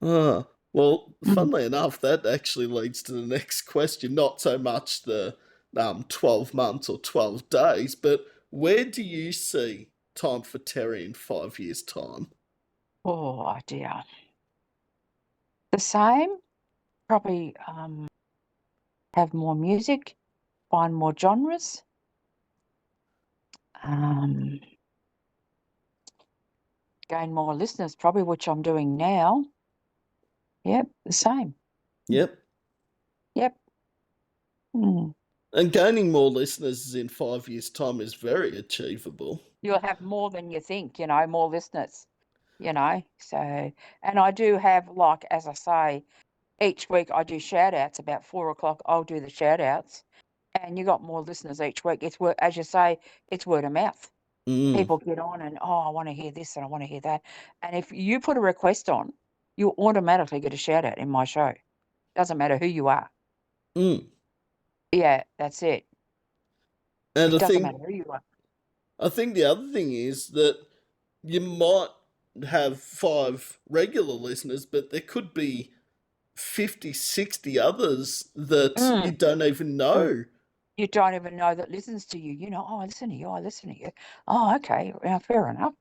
Ah, well, Mm. funnily enough, that actually leads to the next question. Not so much the 12 months or 12 days, but where do you see time for Terry in 5 years' time? Oh, dear. The same. Probably have more music, find more genres. Um, gain more listeners, probably, which I'm doing now. Yep, the same. Yep. Yep. Mm. And gaining more listeners in 5 years' time is very achievable. You'll have more than you think, more listeners, So, and I do have, like, as I say, each week I do shout outs about 4 o'clock. I'll do the shout outs, and you got more listeners each week. It's word, as you say, it's word of mouth. Mm, People get on and, oh, I want to hear this and I want to hear that. And if you put a request on, you automatically get a shout out in my show. Doesn't matter who you are. mm. Yeah, that's it. And It doesn't matter who you are. I think the other thing is that you might have 5 regular listeners, but there could be 50, 60 others that you Mm, don't even mm. know. You don't even know that listens to you. Oh, I listen to you. I listen to you. Oh, okay. Fair enough.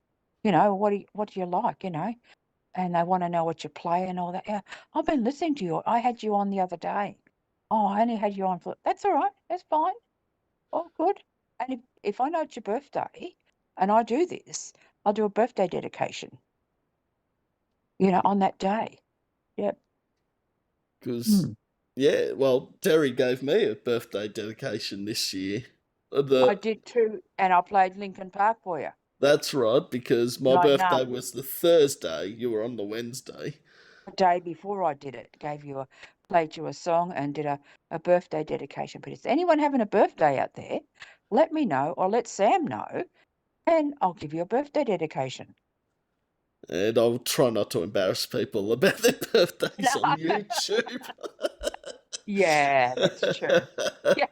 What do you like? And they want to know what you play and all that. Yeah, I've been listening to you. I had you on the other day. Oh, I only had you on for. That's all right. That's fine. Oh, good. And if I know it's your birthday, and I do this, I'll do a birthday dedication. On that day. Yep. Because, Mm. yeah, well, Terry gave me a birthday dedication this year. I The did too, and I played Lincoln Park for you. That's right, because my Like, birthday no, was the Thursday, you were on the Wednesday. the day before I did it, played you a song and did a birthday dedication. But is anyone having a birthday out there? Let me know, or let Sam know, and I'll give you a birthday dedication. And I'll try not to embarrass people about their birthdays on No. YouTube. Yeah, that's true. Yeah.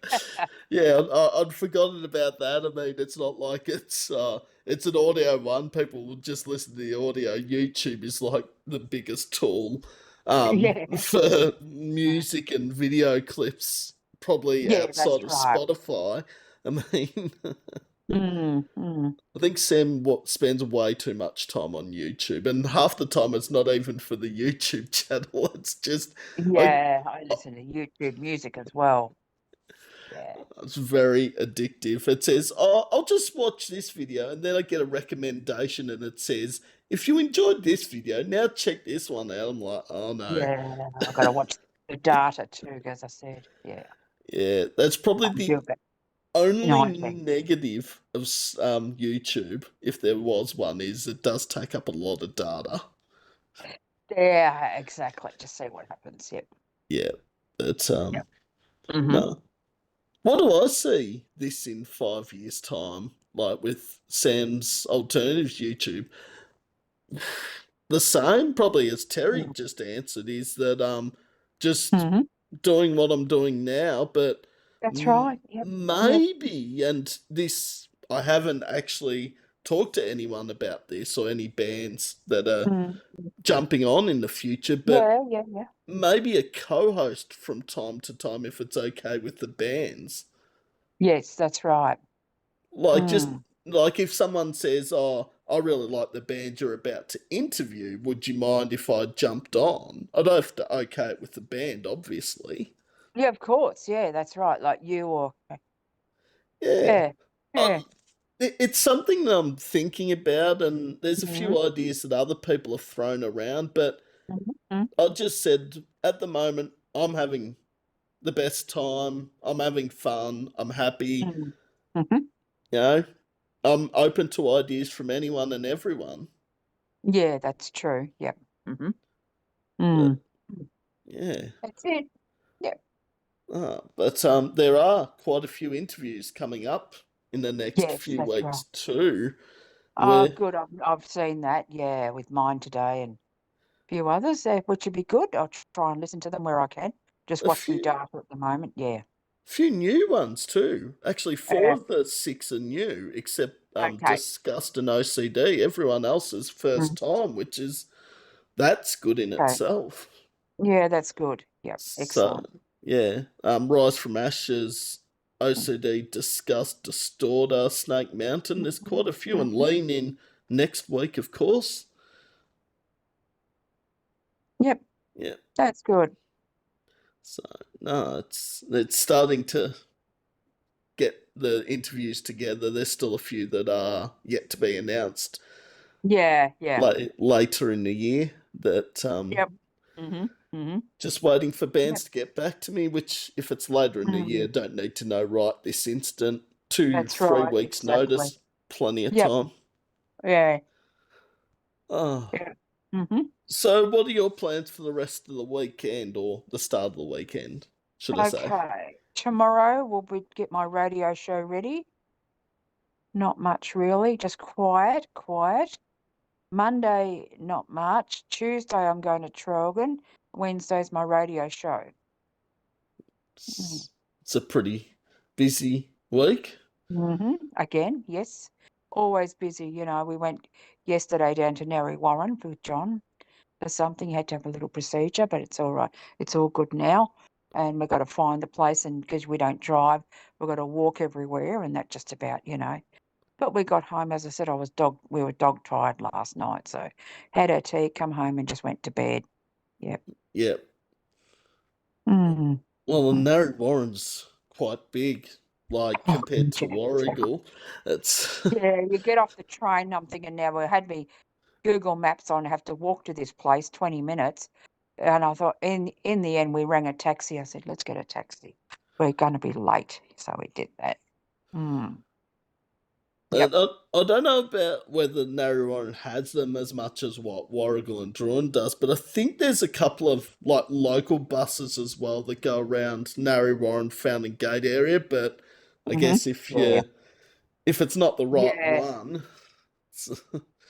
Yeah, I'd forgotten about that. I mean, it's not like it's an audio one. People will just listen to the audio. YouTube is like the biggest tool Yeah. for music and video clips, probably Yeah, that's outside of right. Spotify. I mean, Mm, mm. I think Sam spends way too much time on YouTube, and half the time it's not even for the YouTube channel. It's just I, Yeah, I listen to YouTube music as well. Yeah. it's very addictive. It says, "Oh, I'll just watch this video," and then I get a recommendation, and it says, "If you enjoyed this video, now check this one out." I'm like, "Oh no." Yeah, I've got to watch the data too, as I said. Yeah, Yeah, that's probably I the do that. only I think. negative of YouTube, if there was one, is it does take up a lot of data. Yeah, exactly. Just see what happens. Yep. Yeah, but Yep. Mm-hmm. no. What do I see this in 5 years' time? Like with Sam's alternatives YouTube, the same probably as Terry just answered is that just Mm-hmm. doing what I'm doing now, but That's right. Yep. Yep. maybe, and this I haven't actually talked to anyone about this or any bands that are Mm. jumping on in the future, but Yeah, yeah, yeah. maybe a co-host from time to time if it's okay with the bands. Yes, that's right. Like just Mm. like if someone says, "Oh, I really like the band you're about to interview. Would you mind if I jumped on?" I'd have to okay it with the band, obviously. Yeah, of course. Yeah, that's right. Like you or Yeah, yeah, yeah. I, it's something that I'm thinking about, and there's a Mm-hmm. few ideas that other people have thrown around. But Mm-hmm. I just said at the moment I'm having the best time. I'm having fun. I'm happy. Mm-hmm. Mm-hmm. You know, I'm open to ideas from anyone and everyone. Yeah, that's true. Yep. Mm-hmm. But Mm. yeah. That's it. Yep. But there are quite a few interviews coming up in the next Yes, few that's right. weeks too. Oh, Where good. I've seen that. Yeah, with mine today and a few others, which would be good. I'll try and listen to them where I can. Just a watch me few data at the moment. Yeah. new ones too. Actually, four Uh, of the six are new, except okay. Disgust and OCD. Everyone else's first Mm, time, that's good in okay. itself. Yeah, that's good. Yep. So Excellent. yeah, Rise from Ashes, Mm, OCD, Disgust, Distorter, Snake Mountain. There's mhm, quite a few, and mhm. Lean in next week, of course. Yep. Yeah. That's good. So no, it's starting to get the interviews together. There's still a few that are yet to be announced. Yeah, yeah. later in the year that Yep. Mhm. Mhm. just waiting for bands Yep. to get back to me, which if it's later in the year, Mm. don't need to know right this instant. Two, That's 3 right. weeks Exactly. notice, plenty of Yep. time. Yeah. Oh, Yeah. Mhm. so what are your plans for the rest of the weekend or the start of the weekend, should I say? Okay. Tomorrow we'll get my radio show ready. Not much really, just quiet, quiet. Monday, not much. Tuesday, I'm going to Trogan. Wednesday's my radio show. It's, it's a pretty busy week. Again, yes. Always busy. We went yesterday down to Narre Warren with John for something. He had to have a little procedure, but it's all right. It's all good now. And we've got to find the place, and because we don't drive, we've got to walk everywhere, and that just about. But we got home, as I said, we were dog tired last night, so had our tea, come home, and just went to bed. Yep. Yeah. Mm. Well, Narre Warren's quite big, like Oh, compared to yeah. Warrigal. It's Yeah, you get off the train. I'm thinking now we had me Google Maps on. I have to walk to this place 20 minutes, and I thought in the end we rang a taxi. I said, let's get a taxi. We're going to be late, so we did that. Mm. Yep. I don't know about whether Narre Warren has them as much as what Warrigal and Druin does, but I think there's a couple of like local buses as well that go around Narre Warren Fountain Gate area. But I guess Yeah. if it's not the right Yeah. one,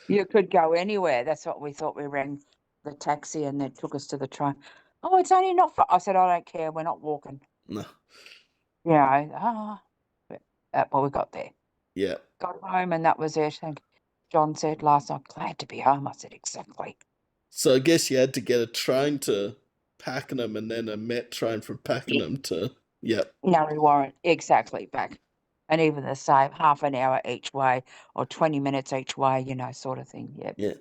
You could go anywhere. That's what we thought. We rang the taxi and they took us to the train. Oh, it's only not far. I said, I don't care. We're not walking. no, But, well, we got there. yeah. Got home and that was it. And John said last night, glad to be home. I said, exactly. So I guess you had to get a train to Pakenham and then a Met train from Yeah. Pakenham to yep. No, we weren't exactly back. And even the same, half an hour each way or 20 minutes each way, sort of thing. Yep. Yeah.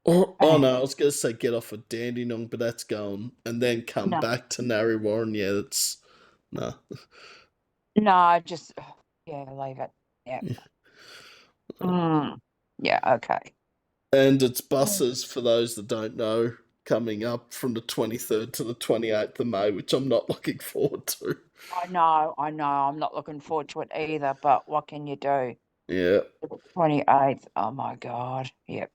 Oh And no, I was gonna say get off at Dandenong, but that's gone, and then come no, back to Narre Warren. Yeah, that's no. no, just, yeah, leave it. Yeah. Yeah. Yeah, okay. And it's Mm. buses for those that don't know coming up from the 23rd to the 28th of May, which I'm not looking forward to. I know. I'm not looking forward to it either, but what can you do? Yeah. The 28th. Oh my God. Yep.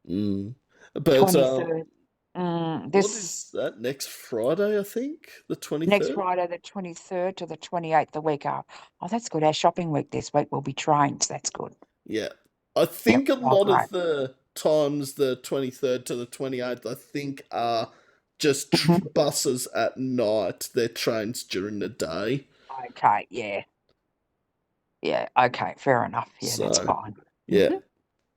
Mm. But 23rd. what This is that next Friday? I think the next 23rd. Friday, the 23rd to the 28th, the week after. Oh, that's good. Our shopping week this week will be trains. That's good. Yeah. I Yep. think a Oh, lot great. of the times, the 23rd to the 28th, I think are just Mhm. buses at night. They're trains during the day. Okay. Yeah. Yeah. Okay. Fair enough. Yeah, that's So, fine. yeah.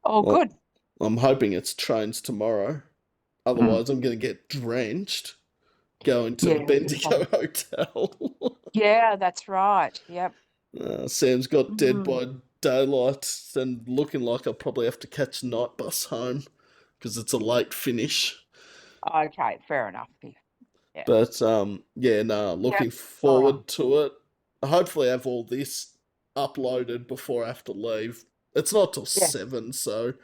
Oh, Well, good. I'm hoping it's trains tomorrow. Mm. Otherwise, I'm going to get drenched going to the Yeah. Bendigo Hotel. Yeah, that's right. Yep. Sam's got dead Mm. by daylight and looking like I'll probably have to catch a night bus home because it's a late finish. Okay. Fair enough. Yeah. But yeah, no, Yep. looking All right. forward to it. Hopefully, I have all this uploaded before I have to leave. It's not till Yeah. 7, so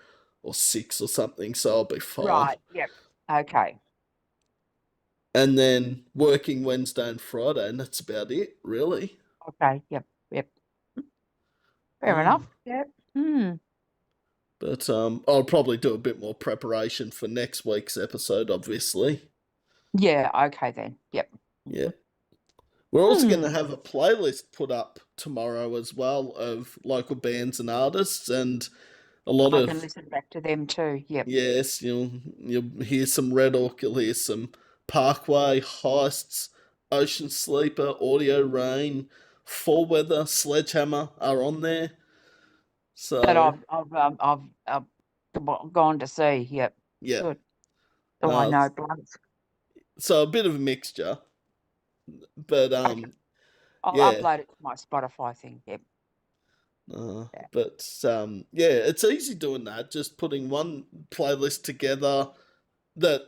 or 6 or something, so I'll be fine. Right. Yep. Okay. And then working Wednesday and Friday, and that's about it, really. Okay. Yep. Yep. Fair Uh, enough. Yep. Hmm. but I'll probably do a bit more preparation for next week's episode, obviously. Yeah. Okay then. Yep. Yeah. We're also going to Hmm. have a playlist put up tomorrow as well of local bands and artists and a lot I can of listen back to them too. Yep. yes, you'll hear some Red Hawk, you'll hear some Parkway, Heists, Ocean Sleeper, Audio Rain, Fall Weather, Sledgehammer are on there. That So I've gone to see. Yep. yeah, Good. So I uh, know bloods. so a bit of a mixture, but Okay. I'll yeah, upload it to my Spotify thing. Yep. uh, Yeah. but yeah, it's easy doing that. Just putting one playlist together that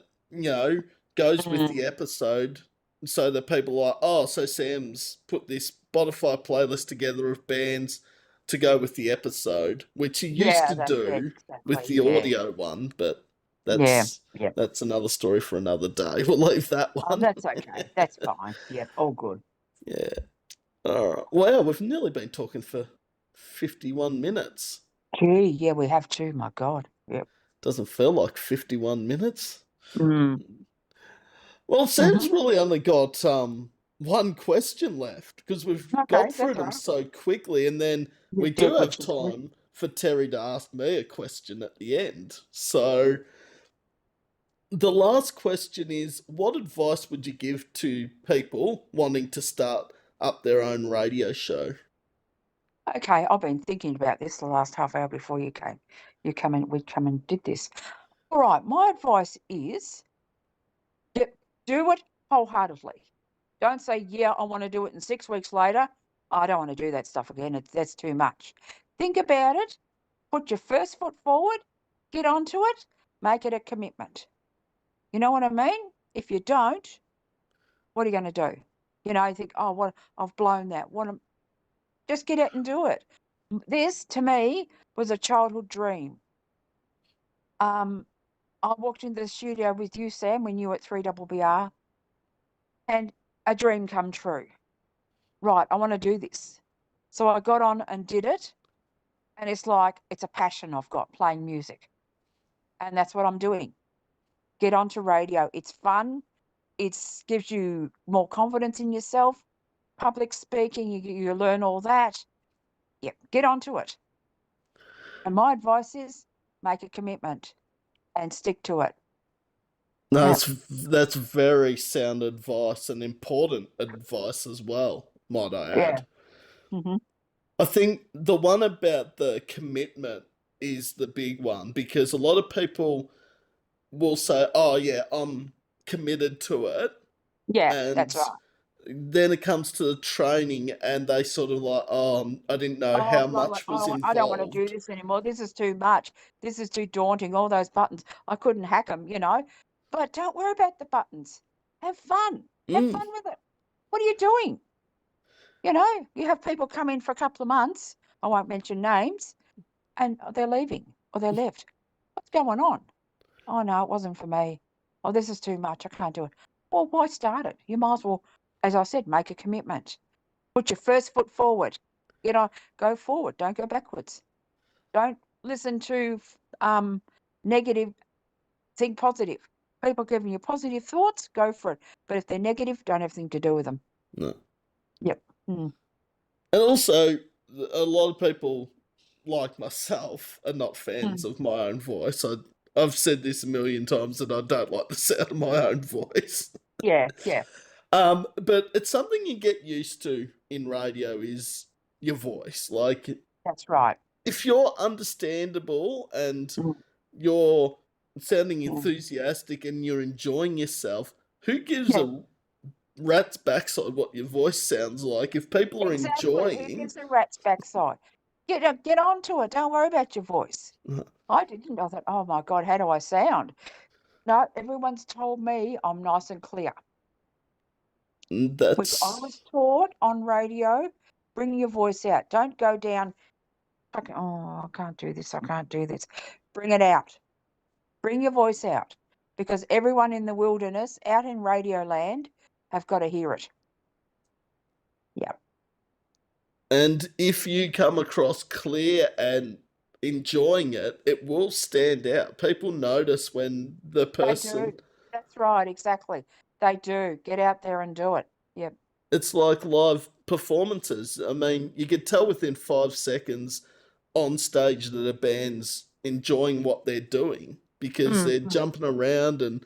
goes with the Mm. episode, so that people are like, oh, so Sam's put this Spotify playlist together of bands to go with the episode, which he used Yeah, to that's it. do with Exactly. the Yeah. audio one, but Yeah. that's Yep. that's another story for another day. We'll leave that Oh, one. that's okay. That's fine. Yep. All good. Yeah. All right. Wow, we've nearly been talking for 51 minutes. Gee, yeah, we have too. My God. Yep. Doesn't feel like 51 minutes. Mm. Well, Hmm. Sam's really only got one question left because we've Okay, got through that's them right. so quickly, and then You we did, do have which is good. time for Terry to ask me a question at the end. So the last question is, what advice would you give to people wanting to start up their own radio show? Okay, I've been thinking about this the last half hour before you came. We come and did this. All right, my advice is do it wholeheartedly. Don't say, yeah, I want to do it, and 6 weeks later, I don't want to do that stuff again. That's too much. Think about it, put your first foot forward, get onto it, make it a commitment. You know what I mean? If you don't, what are you going to do? You think, oh, what I've blown that. Just get out and do it. This, to me, was a childhood dream. I walked into the studio with you, Sam, when you were at 3BBR, and a dream come true. Right, I want to do this. So I got on and did it, and it's a passion I've got, playing music. And that's what I'm doing. Get onto radio. It's fun. It gives you more confidence in yourself. Public speaking, you learn all that. Yep, get onto it. And my advice is make a commitment and stick to it. No, Yep. that's very sound advice and important advice as well, might I Yeah. add. Hmm. I think the one about the commitment is the big one because a lot of people will say, "Oh yeah, I'm committed to it," Yeah, that's and right. then it comes to the training and they sort of like, "Oh, I didn't know Oh, how blow it. much was Oh, I don't want to do involved." this anymore. This is too much. This is too daunting. All those buttons. I couldn't hack them. But don't worry about the buttons. Have fun. Have Mm, fun with it. What are you doing? You have people come in for a couple of months. I won't mention names, and they're leaving or they're left. What's going on? Oh, no, it wasn't for me. Oh, this is too much. I can't do it. Well, why start it? You might as well, as I said, make a commitment. Put your first foot forward. Go forward. Don't go backwards. Don't listen to negative. Think positive. People giving you positive thoughts, go for it. But if they're negative, don't have anything to do with them. no. Yep. Mm. And also, a lot of people like myself are not fans Mm. of my own voice. I've said this a million times that I don't like the sound of my own voice. Yeah, yeah, But it's something you get used to in radio is your voice. Like that's right. if you're understandable and Mm. you're sounding Mm. enthusiastic and you're enjoying yourself, who gives Yeah, a rat's backside what your voice sounds like? If people are exactly. Who enjoying, gives a rat's backside? Get onto it. Don't worry about your voice. I didn't. I thought, oh my God, how do I sound? No, everyone's told me I'm nice and clear. I that's was taught on radio, bring your voice out. Don't go down, oh, I can't do this. I can't do this. Bring it out. Bring your voice out because everyone in the wilderness out in radio land have got to hear it. Yeah, and if you come across clear and enjoying it, it will stand out. People notice when the they person do. That's right. Exactly. They do. Get out there and do it. Yep. it's like live performances. I mean, you could tell within 5 seconds on stage that a band's enjoying what they're doing because they're Mm. jumping around and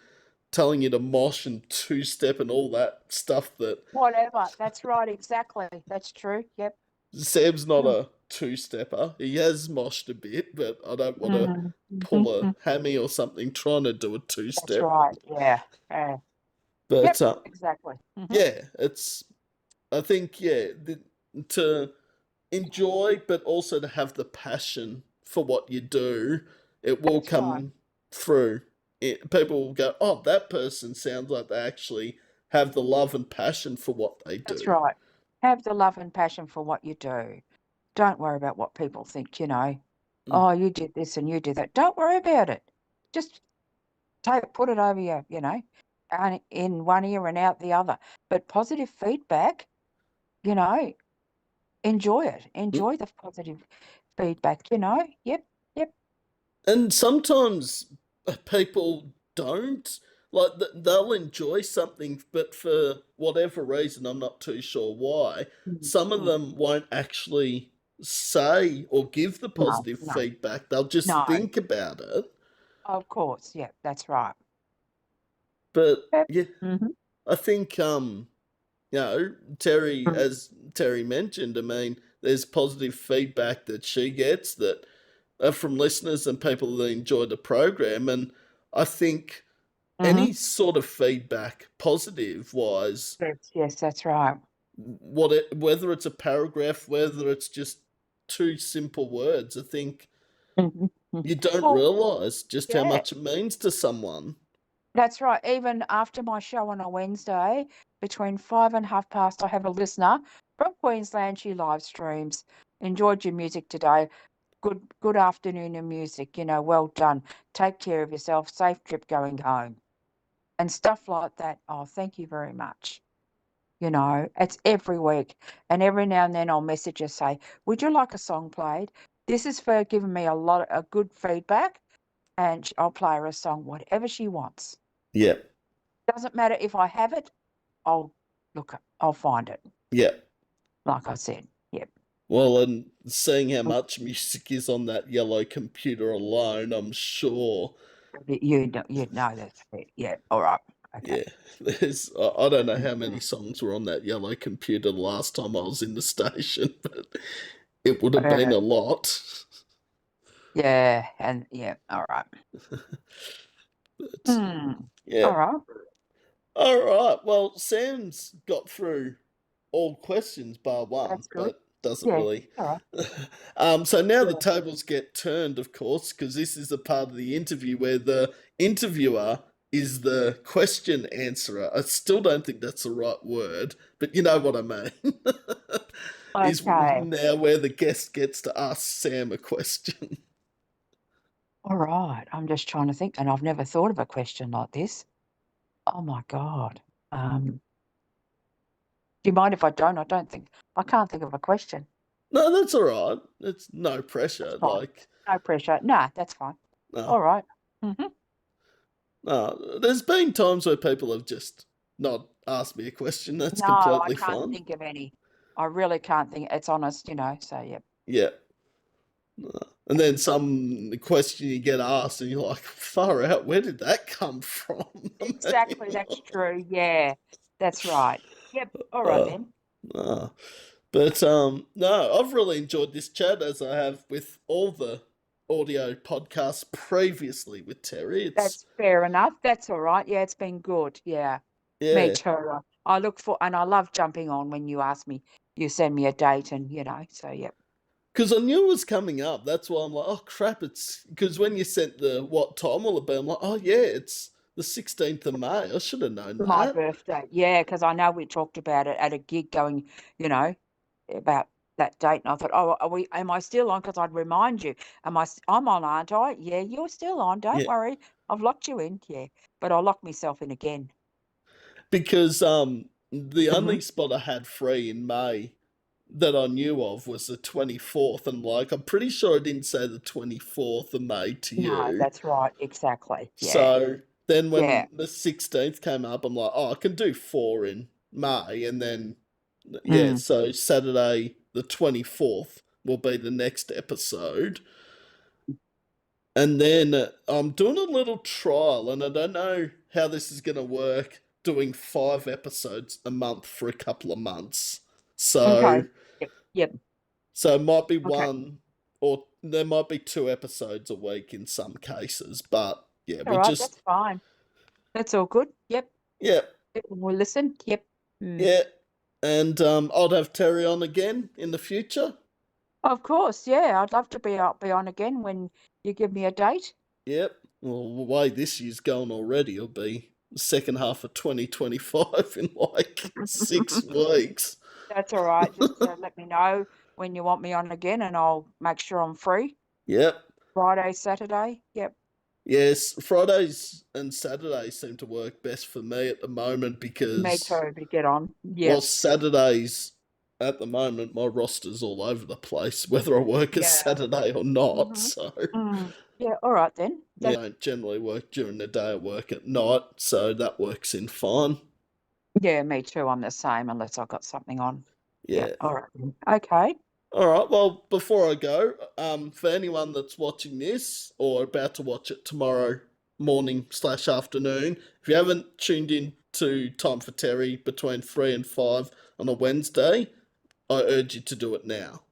telling you to mosh and two step and all that stuff that Whatever. That's right. Exactly. That's true. Yep. Sam's not Mm. a two stepper. He has moshed a bit, but I don't want to Mm. pull a Mhm. hammy or something trying to do a two That's step. right. Yeah. But Yep. Exactly. yeah, I think, to enjoy, but also to have the passion for what you do, it will That's right. come through. People will go, oh, that person sounds like they actually have the love and passion for what they That's do. right. Have the love and passion for what you do. don't worry about what people think, Mm. Oh, you did this and you did that. Don't worry about it. Just put it over your, and in one ear and out the other. But positive feedback, enjoy it. Enjoy the positive feedback, Yep, yep. And sometimes people don't. Like, they'll enjoy something, but for whatever reason, I'm not too sure why, some of Mm. them won't actually say or give the No, positive no, feedback. They'll just no. think about it. Of course, yeah, that's right. But Yep. yeah, Mm-hmm. I think Terri, Mm. as Terri mentioned, I mean, there's positive feedback that she gets that are from listeners and people that enjoy the program, and I think Mm-hmm. any sort of feedback, positive wise, Yes, that's right. whether it's a paragraph, whether it's just two simple words, I think Mm-hmm. you don't Well, realise just how yeah. much it means to someone. That's right. Even after my show on a Wednesday, between 5 and 1/2 past, I have a listener from Queensland. She live streams. Enjoyed your music today. Good afternoon and music. Well done. Take care of yourself. Safe trip going home. And stuff like that. Oh, thank you very much. It's every week. And every now and then I'll message her, say, would you like a song played? This is for giving me a lot of good feedback. And I'll play her a song, whatever she wants. Yeah, Doesn't matter if I have it, I'll I'll find it. yeah. Like I said. Yep. Well, and seeing how much music is on that yellow computer alone, I'm sure. You know that's it. Yeah. All right. Okay. Yeah, I don't know how many songs were on that yellow computer the last time I was in the station, but it would have been Uh, a lot. yeah. And yeah. All right. But Hmm. yeah. All right. All right. Well, Sam's got through all questions bar one, That's good. but doesn't Yeah. really. All right. So now the Yeah. tables get turned, of course, because this is the part of the interview where the interviewer is the question answerer. I still don't think that's the right word, but you know what I mean. Is Okay. now where the guest gets to ask Sam a question. All right. I'm just trying to think, and I've never thought of a question like this. Oh my God. Do you mind if I don't? I can't think of a question. No, that's all right. It's no That's pressure. fine. No pressure. Nah, that's fine. No, All right. Mm-hmm. no. There's been times where people have just not asked me a question. That's No, I completely can't fine. think of any. I really can't think. It's honest, so yeah. Yeah. No. And then some question you get asked, and you're like, far out, where did that come from? I mean, Exactly, that's true. Yeah, that's right. Yep. All right uh, then. no. But no, I've really enjoyed this chat as I have with all the audio podcasts previously with Terri. It's That's fair enough. That's all right. Yeah, it's been good. Yeah, me yeah, too. I look for, and I love jumping on when you ask me, you send me a date, and so yeah. because I knew it was coming up. That's why I'm like, oh crap! It's because when you sent the what time will it be? I'm like, oh yeah, it's the 16th of May. I should have known My that. birthday. Yeah, because I know we talked about it at a gig going, about that date. And I thought, oh, am I still on? Because I'd remind you, I'm on, aren't I? Yeah, you're still on. Don't Yeah, worry. I've locked you in. Yeah, but I'll lock myself in again. because the Hmm. only spot I had free in May that I knew of was the 24th, and like I'm pretty sure I didn't say the 24th of May to No, you. that's right. Exactly. Yeah. So then Yeah. when the 16th came up, I'm like, oh, I can do four in May, and then yeah, Mm. so Saturday the 24th will be the next episode. And then I'm doing a little trial, and I don't know how this is going to work doing 5 episodes a month for a couple of months. Okay. So, Yep. Yep. so it might be Okay. one, or there might be 2 episodes a week in some cases. But yeah, All we'll right. just, That's fine. That's all good. Yep. yeah, We'll listen. Yep. Mm. yeah. And I'd have Terry on again in the future. Of course. Yeah. I'd love to be on again when you give me a date. Yep. Well, the way this year's going already, it'll be the second half of 2025 in like 6 weeks. That's all right. Just let me know. when you want me on again, and I'll make sure I'm free. Yep. Friday, Saturday. Yep. Yes, Fridays and Saturdays seem to work best for me at the moment Me because, too, to get on. well, Yep. Saturdays at the moment my roster's all over the place, whether I work a Yeah. Saturday or not. Mhm. So Yeah. All right then. yeah, I don't generally work during the day. I work at night, so that works in fine. Yeah, me too. I'm the same unless I've got something on. Yeah. Yeah. All right then. Okay. All right. Well, before I go, for anyone that's watching this or about to watch it tomorrow morning/afternoon, if you haven't tuned in to Time for Terry between 3 and 5 on a Wednesday, I urge you to do it now.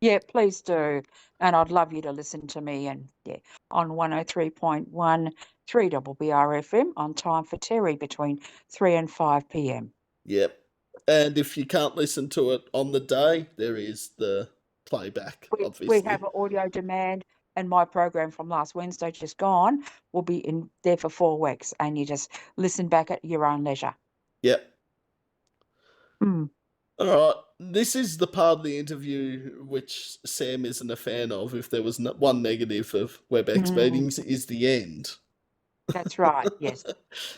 Yeah, please do. And I'd love you to listen to me and yeah, on 103.1 3BBRFM on Time for Terry between 3 and 5 p.m. Yep. And if you can't listen to it on the day, there is the playback, We obviously. have an audio demand, and my program from last Wednesday just gone will be in there for 4 weeks, and you just listen back at your own leisure. Yep. Mm. All right. This is the part of the interview which Sam isn't a fan of. If there was one negative of WebEx Mm. meetings, is the end. That's right. Yes,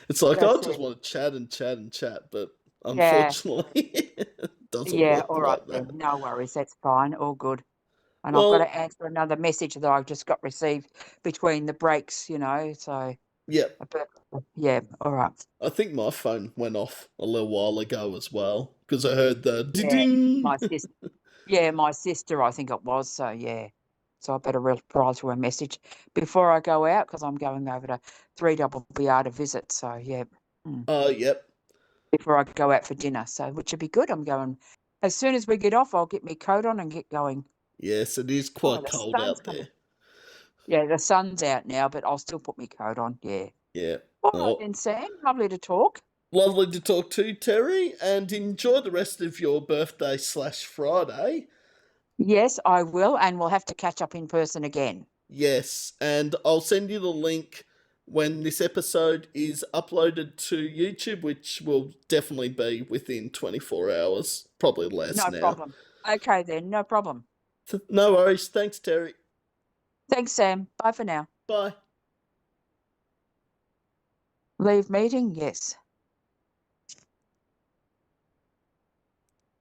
It's like I that's just it. want to chat and chat and chat, but Yeah, unfortunately, it doesn't yeah. work All right like then. that. No worries. That's fine. All good. And I've got Well, to answer another message that I just got received between the breaks, so yeah, but yeah, all right. I think my phone went off a little while ago as well because I heard the Yeah, ding. my sister. Yeah, my sister, I think it was. So yeah. So I better reply to her message before I go out because I'm going over to 3BBR to visit. So yeah. Mm. Oh, yep. Before I go out for dinner. So which would be good. I'm going as soon as we get off, I'll get my coat on and get going. Yes, it is Oh, quite the cold sun's out coming. there. Yeah, the sun's out now, but I'll still put my coat on. Yeah. Yeah. All right Oh, then, Sam. Lovely to talk. lovely to talk to you, Terry, and enjoy the rest of your birthday/Friday. Yes, I will, and we'll have to catch up in person again. Yes, and I'll send you the link when this episode is uploaded to YouTube, which will definitely be within 24 hours, probably less No now. problem. Okay then, no problem. No worries. Thanks, Terry. Thanks, Sam. Bye for now. Bye. Leave meeting? Yes.